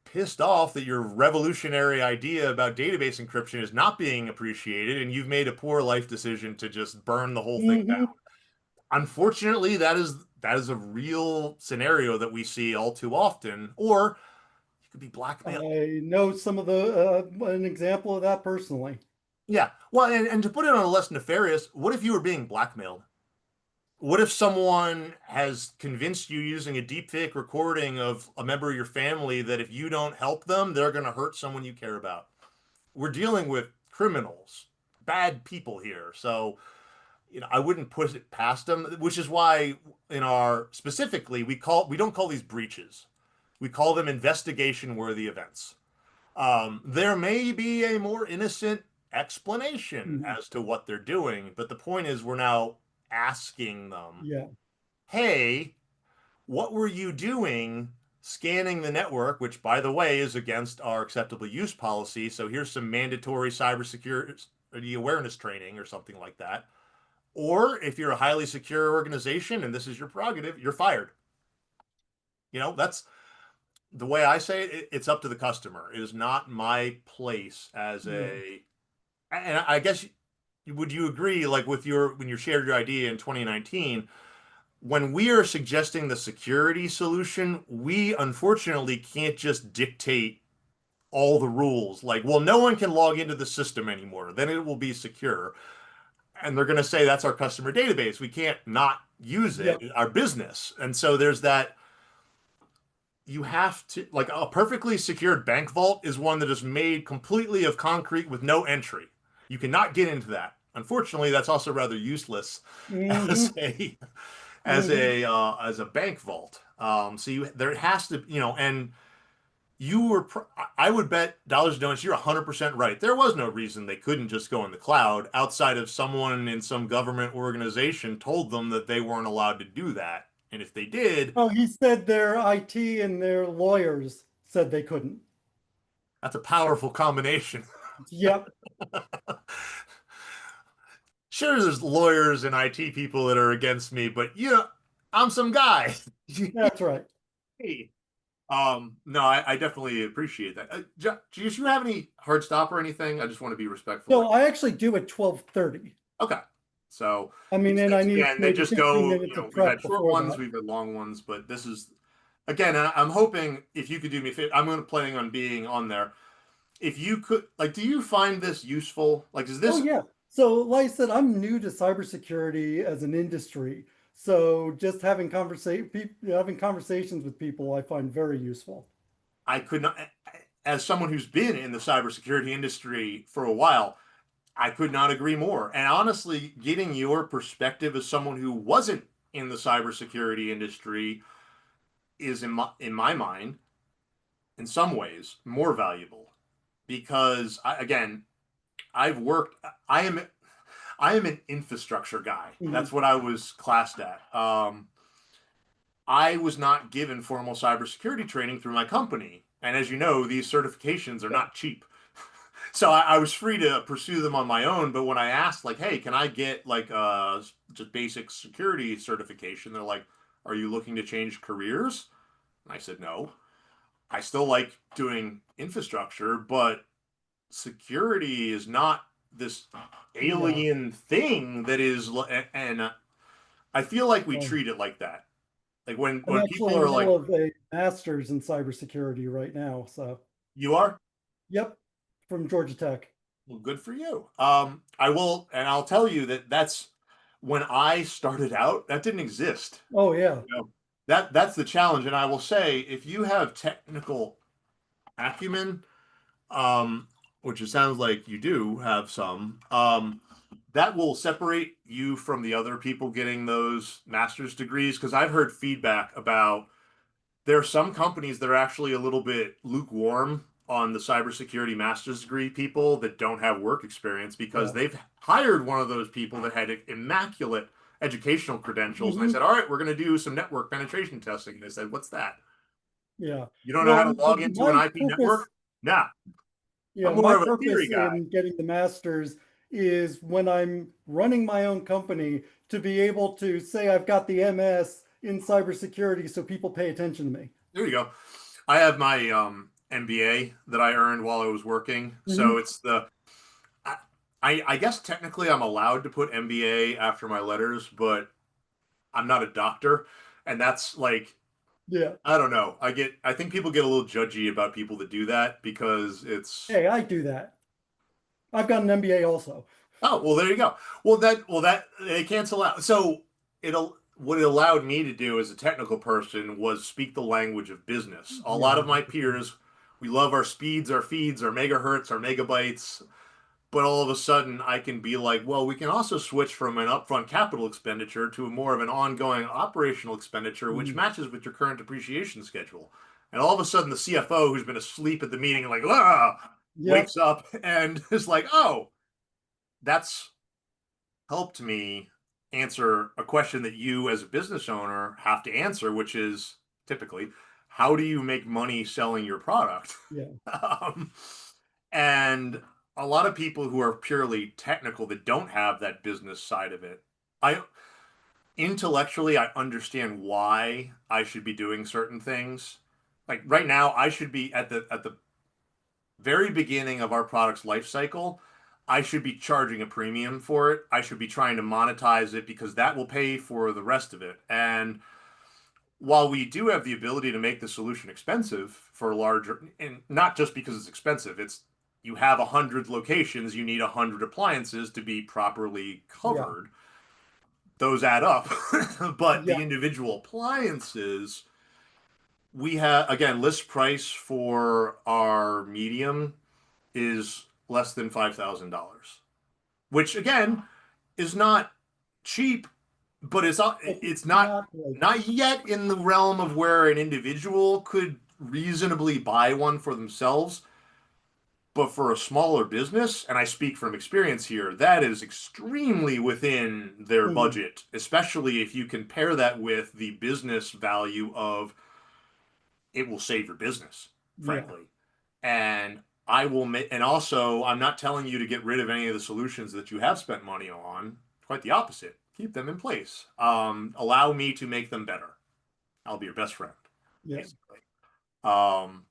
pissed off that your revolutionary idea about database encryption is not being appreciated, and you've made a poor life decision to just burn the whole thing down. Unfortunately, that is a real scenario that we see all too often, or you could be blackmailed. I know some of an example of that personally. Yeah. Well, and to put it on a less nefarious, what if you were being blackmailed? What if someone has convinced you using a deepfake recording of a member of your family that if you don't help them, they're going to hurt someone you care about? We're dealing with criminals, bad people here. So I wouldn't push it past them, which is why specifically, we don't call these breaches. We call them investigation-worthy events. There may be a more innocent explanation as to what they're doing, but the point is we're now asking them, hey, what were you doing scanning the network, which, by the way, is against our acceptable use policy. So here's some mandatory cybersecurity awareness training or something like that. Or if you're a highly secure organization and this is your prerogative, you're fired. That's the way I say it. It's up to the customer. It is not my place as and I guess, would you agree, like when you shared your idea in 2019, when we are suggesting the security solution, we unfortunately can't just dictate all the rules. Like, well, no one can log into the system anymore. Then it will be secure. And they're going to say that's our customer database. We can't not use it, our business. And so there's that. You have to, like, a perfectly secured bank vault is one that is made completely of concrete with no entry. You cannot get into that. Unfortunately, that's also rather useless as a bank vault. So there has to, and I would bet dollars and donuts you're 100% right. There was no reason they couldn't just go in the cloud outside of someone in some government organization told them that they weren't allowed to do that. And if they did... Oh, he said their IT and their lawyers said they couldn't. That's a powerful combination. Yep. Sure, there's lawyers and IT people that are against me, but I'm some guy. That's right. Hey, No, I definitely appreciate that. Do you have any hard stop or anything? I just want to be respectful. So I actually do at 12:30. Okay. So I mean, and I need again, they maybe just 15 go, minutes of we've had prep short before ones, that. we've had long ones, but this is, again, I'm hoping if you could do me a favor, planning on being on there. If you could, like, do you find this useful? Like, is Oh this, yeah. So like I said, I'm new to cybersecurity as an industry. So just having conversations with people I find very useful. I could not, as someone who's been in the cybersecurity industry for a while, I could not agree more. And honestly, getting your perspective as someone who wasn't in the cybersecurity industry is, in my mind, in some ways, more valuable because again, I've worked. I am an infrastructure guy. Mhm. That's what I was classed at. I was not given formal cybersecurity training through my company, and as you know, these certifications are not cheap. So I was free to pursue them on my own. But when I asked, like, "Hey, can I get like just basic security certification?" They're like, "Are you looking to change careers?" And I said, "No. I still like doing infrastructure, but security is not this Yeah. alien thing that is." And I feel like we Um, treat it like that. Like when I'm people actually in are the like, middle of a master's in cybersecurity right now. So, "You are." yep, from Georgia Tech. Well, good for you. I will, and I'll tell you that that's when I started out, that didn't exist. Oh yeah. You know, that's the challenge. And I will say, if you have technical acumen, um, which it sounds like you do have some, that will separate you from the other people getting those master's degrees. Because I've heard feedback about there are some companies that are actually a little bit lukewarm on the cybersecurity master's degree people that don't have work experience because Yeah. they've hired one of those people that had immaculate educational credentials. And I Mhm. said, "All right, we're going to do some network penetration testing." And they said, "What's that? Yeah. You don't know how Well, to log into an my IP network?" purpose, Nah, yeah, I'm my more of a theory purpose guy. in getting the master's is when I'm running my own company to be able to say I've got the MS in cybersecurity so people pay attention to me. There you go. I have my MBA that I earned while I was working. So Mhm. it's the I guess technically I'm allowed to put MBA after my letters, but I'm not a doctor, and that's like Yeah. I don't know. I think people get a little judgy about people that do that because it's Hey, I do that. I've got an MBA also. oh well there you go. Well that they cancel out. So it'll what it allowed me to do as a technical person was speak the language of business. A lot Yeah. of my peers, we love our speeds, our feeds, our megahertz, our megabytes. But all of a sudden, I can be like, well, we can also switch from an upfront capital expenditure to more of an ongoing operational expenditure, which Mhm. matches with your current depreciation schedule. And all of a sudden, the CFO, who's been asleep at the meeting, like, ah, Yep. wakes up and is like, oh, that's helped me answer a question that you, as a business owner, have to answer, which is typically, how do you make money selling your product? Yeah. Um, and a lot of people who are purely technical that don't have that business side of it, I intellectually I understand why I should be doing certain things. Like right now, I should be at the very beginning of our product's life cycle. I should be charging a premium for it. I should be trying to monetize it because that will pay for the rest of it. And while we do have the ability to make the solution expensive for larger, and not just because it's expensive, it's you have 100 locations, you need 100 appliances to be properly Yeah. covered. Those add up, but the Yeah. individual appliances, we have again list price for our medium is less than $5,000, which again is not cheap, but It's it's not not like, not yet in the realm of where an individual could reasonably buy one for themselves. But for a smaller business, and I speak from experience here, that is extremely within their mhm. budget, especially if you compare that with the business value of it will save your business, Yeah. frankly. And I will make, and also, I'm not telling you to get rid of any of the solutions that you have spent money on. Quite the opposite. Keep them in place. Allow me to make them better. I'll be your best friend, Yeah. basically. And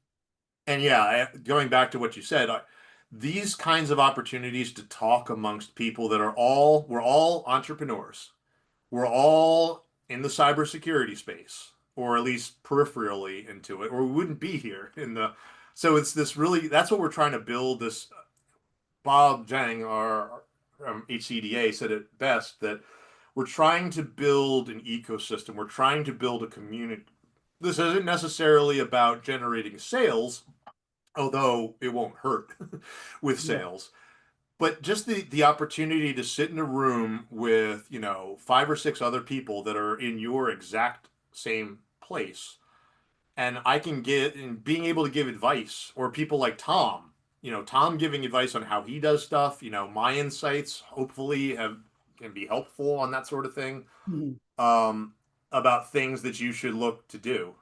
yeah, going back to what you said, these kinds of opportunities to talk amongst people that we're all entrepreneurs. We're all in the cybersecurity space, or at least peripherally into it, or we wouldn't be here in the. So it's this really, that's what we're trying to build. This Bob Zhang, our HCDA, said it best that we're trying to build an ecosystem. We're trying to build a community. This isn't necessarily about generating sales, although it won't hurt with sales. But just the opportunity to sit in a room with, 5 or 6 other people that are in your exact same place. And I can get and being able to give advice, or people like Tom, Tom giving advice on how he does stuff, my insights hopefully can be helpful on that sort of thing. About things that you should look to do.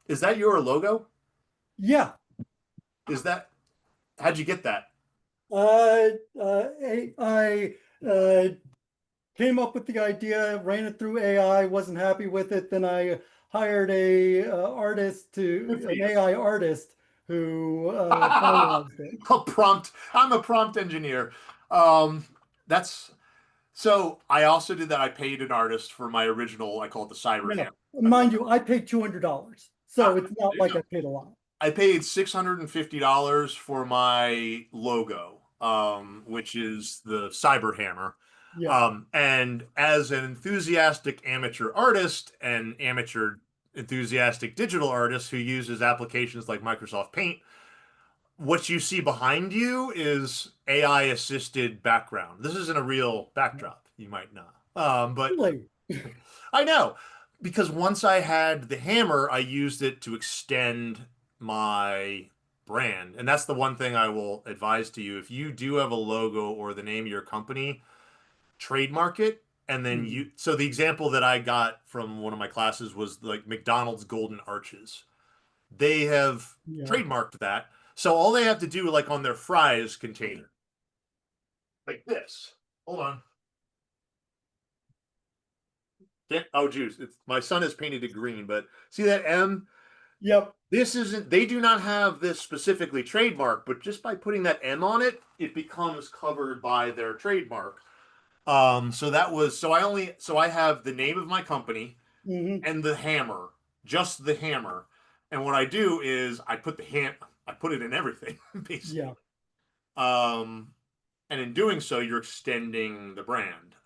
Is that your logo? Yeah. How'd you get that? I came up with the idea, ran it through AI, wasn't happy with it. Then I hired an AI artist who finalized it. I'm a prompt engineer. So I also did that. I paid an artist for my original, I call it the Cyber Hammer. Mind you, I paid $200. So it's not like I paid a lot. I paid $650 for my logo, which is the Cyber Hammer. Yeah. And as an enthusiastic amateur artist and amateur enthusiastic digital artist who uses applications like Microsoft Paint, what you see behind you is AI assisted background. This isn't a real backdrop, you might not. But Really? I know, because once I had the hammer, I used it to extend my brand. And that's the one thing I will advise to you. If you do have a logo or the name of your company, trademark it. And then so the example that I got from one of my classes was like McDonald's Golden Arches. They have trademarked that. So all they have to do, like on their fries container, like this. Hold on. Oh, juice. My son has painted it green, but see that M? Yep. They do not have this specifically trademarked, but just by putting that M on it, it becomes covered by their trademark. So I have the name of my company and the hammer, just the hammer. And what I do is I put it in everything, basically. Yeah. And in doing so, you're extending the brand.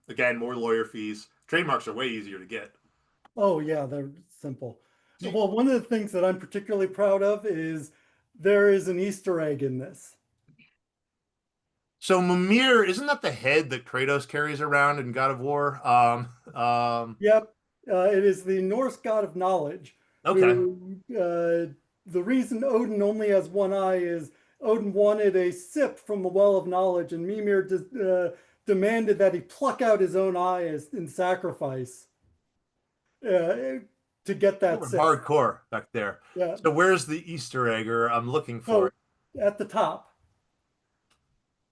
Again, more lawyer fees. Trademarks are way easier to get. Oh yeah, they're simple. Well, one of the things that I'm particularly proud of is there is an Easter egg in this. So Mimir, isn't that the head that Kratos carries around in God of War? Yep. It is the Norse god of knowledge. Okay. The reason Odin only has one eye is Odin wanted a sip from the well of knowledge, and Mimir demanded that he pluck out his own eye in sacrifice to get that sip. Hardcore back there. Yeah. So where's the Easter egg? Or I'm looking for it. At the top.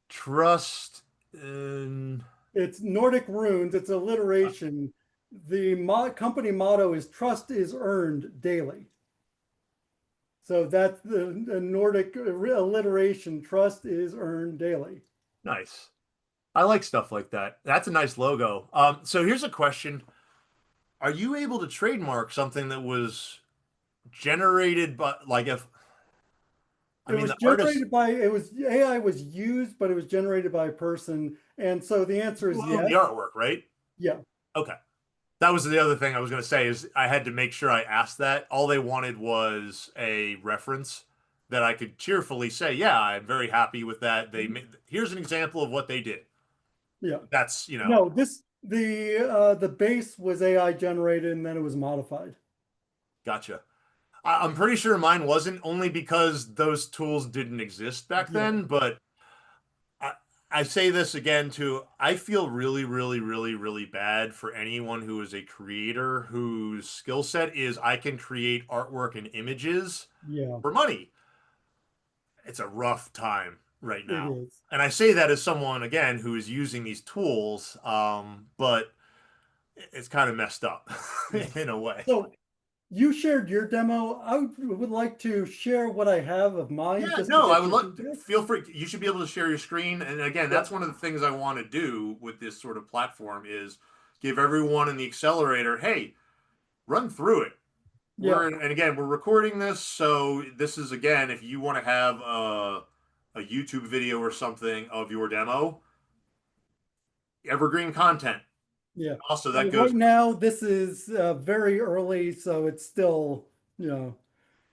Trust in... It's Nordic runes. It's alliteration. The company motto is "Trust is earned daily." So that's the Nordic alliteration. Trust is earned daily. Nice. I like stuff like that. That's a nice logo. So here's a question. Are you able to trademark something that was generated by, like, AI was used, but it was generated by a person. And so the answer is yes. The artwork, right? Yeah. Okay. That was the other thing I was going to say is I had to make sure I asked that. All they wanted was a reference that I could cheerfully say, yeah, I'm very happy with that. Here's an example of what they did. Yeah. That's, No, the base was AI generated and then it was modified. Gotcha. I'm pretty sure mine wasn't, only because those tools didn't exist back then, but I say this again too. I feel really, really, really, really bad for anyone who is a creator whose skill set is I can create artwork and images for money. It's a rough time right now. It is. And I say that as someone, again, who is using these tools, but it's kind of messed up in a way. So You shared your demo. I would like to share what I have of mine. Yeah, just to no, I get would your love. feedback. Feel free. You should be able to share your screen. And again, Yeah. that's one of the things I want to do with this sort of platform is give everyone in the accelerator, hey, run through it. Yeah. And again, we're recording this, so this is again, if you want to have a YouTube video or something of your demo, evergreen content. Yeah. Also, that goes. Right now, this is very early, so it's still, you know.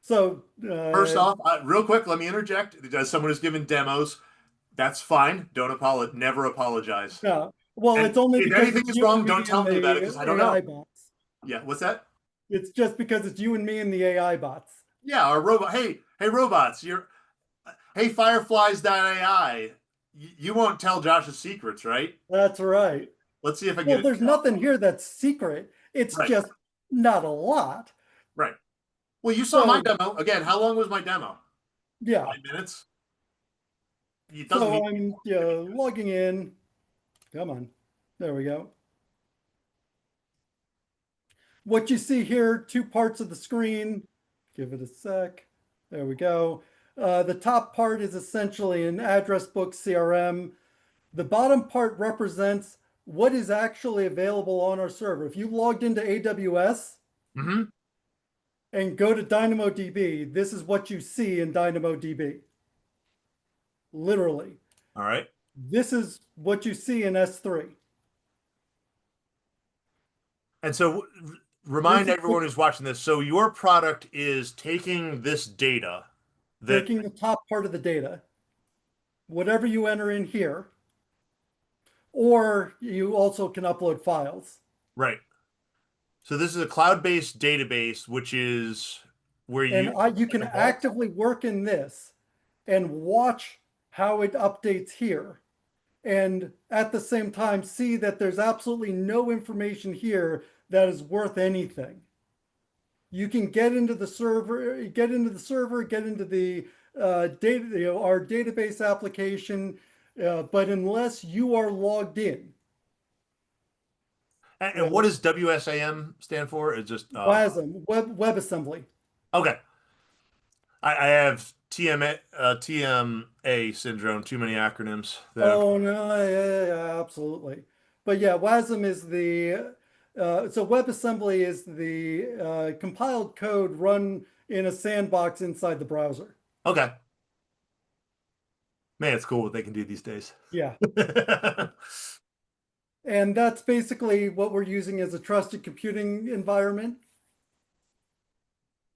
So First off, real quick, let me interject. As someone who's given demos, that's fine. Don't apologize. Never apologize. yeah. Well, And it's only if because anything it's is you wrong, and me don't tell and me about it because I don't the AI know. bots. Yeah, what's that? It's just because it's you and me and the AI bots. Yeah, our robot. Hey, robots. Hey, Fireflies.ai. You won't tell Josh's secrets, right? That's right. Let's see if I Well, get it. there's nothing here that's secret. It's Right. just not a lot. Right. Well, you saw So, my demo. Again, how long was my demo? yeah. 5 minutes? It doesn't So need. I'm logging in. Come on. There we go. What you see here, two parts of the screen. Give it a sec. There we go. The top part is essentially an address book CRM. The bottom part represents what is actually available on our server. If you logged into AWS Mm-hmm. and go to DynamoDB, this is what you see in DynamoDB. Literally. All right. This is what you see in S3. And so remind This is everyone who's watching this. So your product is taking this data that taking the top part of the data, whatever you enter in here, or you also can upload files. right. So this is a cloud-based database, which is where You can actively work in this and watch how it updates here. And at the same time, see that there's absolutely no information here that is worth anything. You can get into the server, get into the data, our database application, but unless you are logged in, And what does WSAM stand for? It's just WASM, WebAssembly. okay. I have TMA syndrome. Too many acronyms. Oh no, yeah, absolutely. But yeah, WASM is so WebAssembly is the compiled code run in a sandbox inside the browser. Okay. Man, it's cool what they can do these days. Yeah. And that's basically what we're using as a trusted computing environment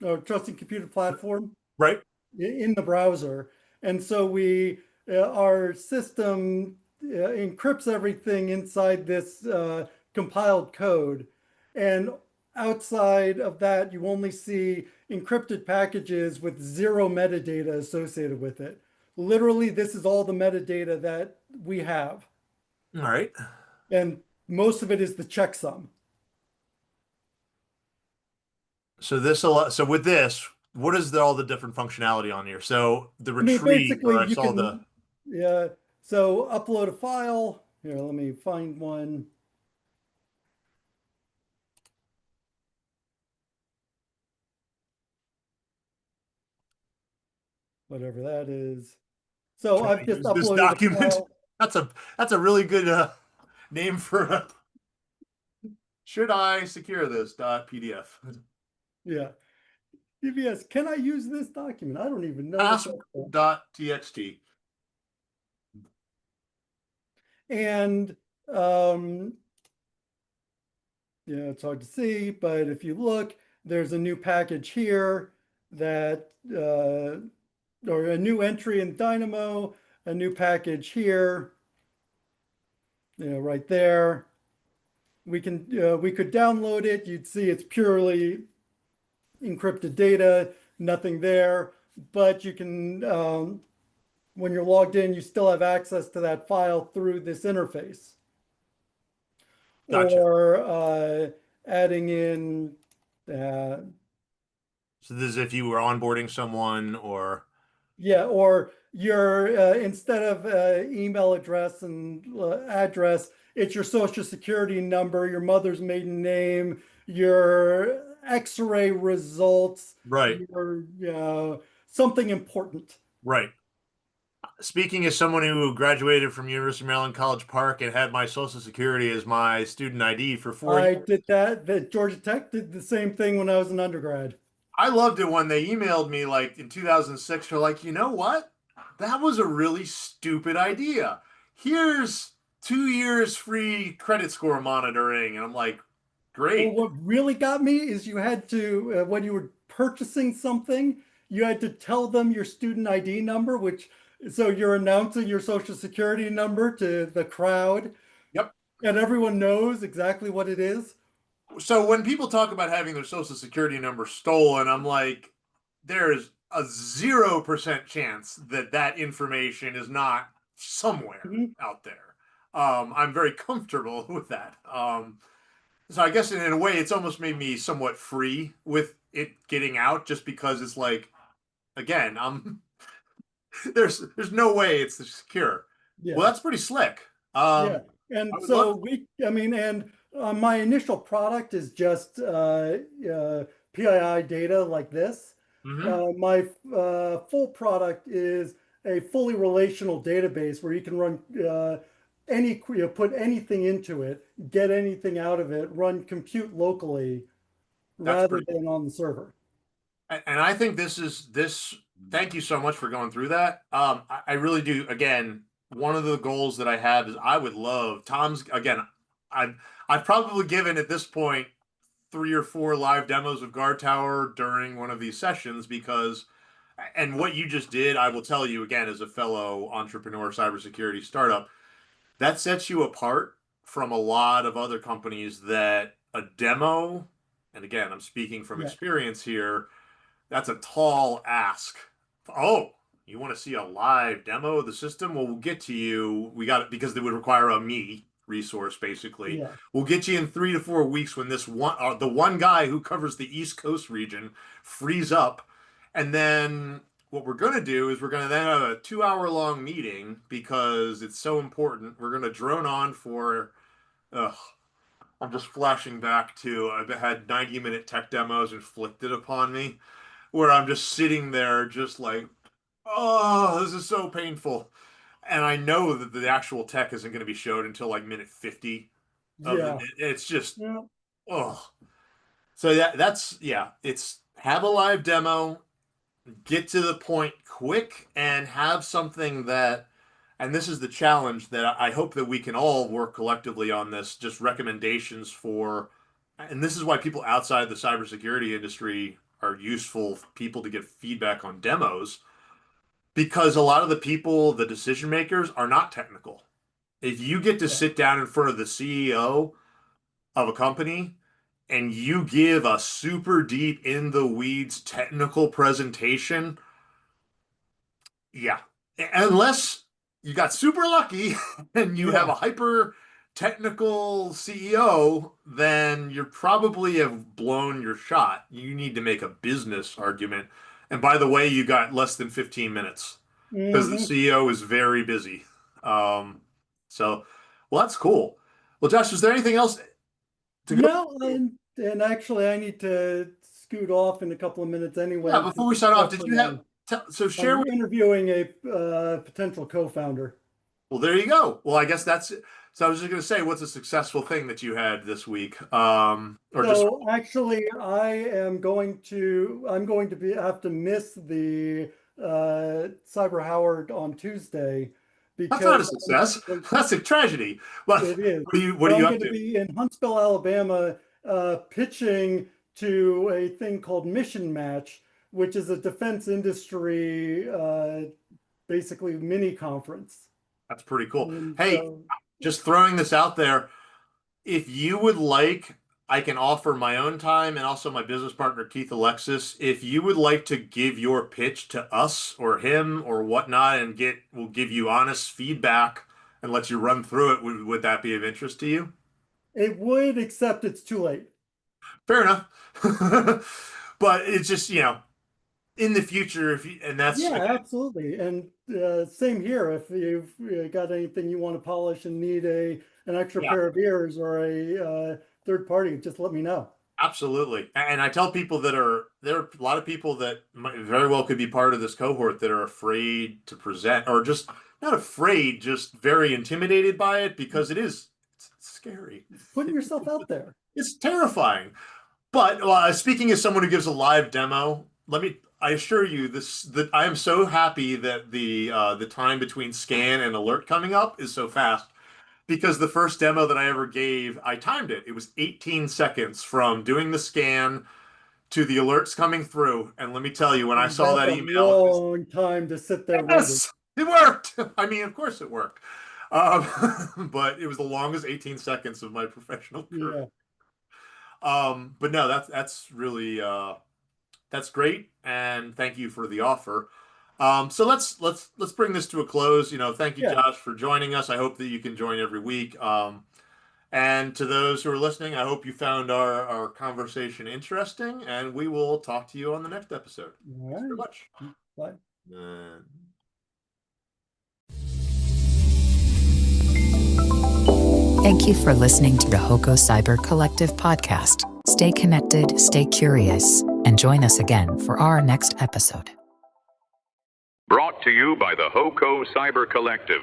or trusted computer platform Right. in the browser. And so our system encrypts everything inside this compiled code. And outside of that, you only see encrypted packages with zero metadata associated with it. Literally, this is all the metadata that we have. All right. And most of it is the checksum. So with this, what is all the different functionality on here? So the retrieve, basically, where I saw the yeah. So upload a file. Here, let me find one. Whatever that is. So Can I've I just use this uploaded document. a file. That's a really good name for a. Should I secure this .pdf? Yeah. CVS, can I use this document? I don't even know. Password.txt. And it's hard to see, but if you look, there's a new package here that or a new entry in Dynamo, a new package here, right there. We could download it. You'd see it's purely encrypted data, nothing there, but you can, when you're logged in, you still have access to that file through this interface. Gotcha. Or adding in. So this is if you were onboarding someone or. Yeah, or your instead of email address and address, it's your social security number, your mother's maiden name, your X-ray results, Right. your something important. Right. Speaking as someone who graduated from University of Maryland College Park and had my Social Security as my student ID for 4 years, I did that. That Georgia Tech did the same thing when I was an undergrad. I loved it when they emailed me like in 2006. They're like, you know what? That was a really stupid idea. Here's 2 years free credit score monitoring. And I'm like, Well, great. what really got me is you had to, when you were purchasing something, you had to tell them your student ID number, so you're announcing your social security number to the crowd, Yep. and everyone knows exactly what it is. So when people talk about having their social security number stolen, I'm like, there is a 0% chance that that information is not somewhere Mhm. out there. I'm very comfortable with that. So I guess in a way, it's almost made me somewhat free with it getting out, just because it's like, again, there's no way it's secure. Yeah. Well, that's pretty slick. Yeah. I And would so love- my initial product is just PII data like this. Mhm. My full product is a fully relational database where you can run put anything into it, get anything out of it, run compute locally That's rather pretty than on the server. And I think this. Thank you so much for going through that. I really do. Again, one of the goals that I have is I would love Tom's. Again, I've probably given at this point 3 or 4 live demos of Guard Tower during one of these sessions because, and what you just did, I will tell you again as a fellow entrepreneur cybersecurity startup, that sets you apart from a lot of other companies that a demo, and again, I'm speaking from Yeah. experience here, that's a tall ask. Oh, you want to see a live demo of the system? Well, we'll get to you. We got it because they would require a me resource, basically. Yeah. We'll get you in 3 to 4 weeks when this one, the one guy who covers the East Coast region frees up. And then what we're going to do is we're going to then have a 2 hour long meeting because it's so important. We're going to drone on for, I'm just flashing back to, I've had 90-minute tech demos inflicted upon me where I'm just sitting there just like, oh, this is so painful. And I know that the actual tech isn't going to be showed until like minute 50 of Yeah. it's just, Yeah. oh. So that's, yeah, it's have a live demo, get to the point quick, and have something that, and this is the challenge that I hope that we can all work collectively on this, just recommendations for, and this is why people outside the cybersecurity industry are useful people to get feedback on demos, because a lot of the people, the decision makers, are not technical. If you get to sit down in front of the CEO of a company and you give a super deep in the weeds technical presentation, yeah, unless you got super lucky and you have a hyper technical CEO, then you probably have blown your shot. You need to make a business argument. And by the way, you got less than 15 minutes because the Mhm. CEO is very busy. So, well, that's cool. Well, Josh, is there anything else to go? No, and actually, I need to scoot off in a couple of minutes anyway. Yeah, before we sign off, did you have, so share I'm with, interviewing a potential co-founder. well, there you go. Well, I guess that's, so I was just going to say, what's a successful thing that you had this week? Or just, So actually, I'm going to have to miss the Cyber Howard on Tuesday that's not a because success. That's a tragedy. But it is. what are I'm you going up to to? be in Huntsville, Alabama, pitching to a thing called Mission Match, which is a defense industry basically mini conference. That's pretty cool. And Hey, so, just throwing this out there. If you would like, I can offer my own time and also my business partner, Keith Alexis. If you would like to give your pitch to us or him or whatnot and we'll give you honest feedback and let you run through it, would that be of interest to you? it would, except it's too late. Fair enough. But it's just, in the future, and that's, Yeah, absolutely. And same here. If you've got anything you want to polish and need an extra Yeah. pair of ears or a third party, just let me know. Absolutely. And I tell people there are a lot of people that very well could be part of this cohort that are afraid to present, or just not afraid, just very intimidated by it, because it's scary. Putting yourself out there. It's terrifying. But speaking as someone who gives a live demo, I assure you that I am so happy that the time between scan and alert coming up is so fast. Because the first demo that I ever gave, I timed it. It was 18 seconds from doing the scan to the alerts coming through. And let me tell you, when I saw that email, long time to sit there. Yes, it worked. I mean, of course it worked. But it was the longest 18 seconds of my professional career. Yeah. But no, that's really that's great, and thank you for the offer. So let's bring this to a close. Thank you, Josh, for joining us. I hope that you can join every week. And to those who are listening, I hope you found our conversation interesting, and we will talk to you on the next episode. All right. Thanks very much. Bye. Thank you for listening to the HoCo Cyber Collective Podcast. Stay connected, stay curious, and join us again for our next episode. Brought to you by the HoCo Cyber Collective.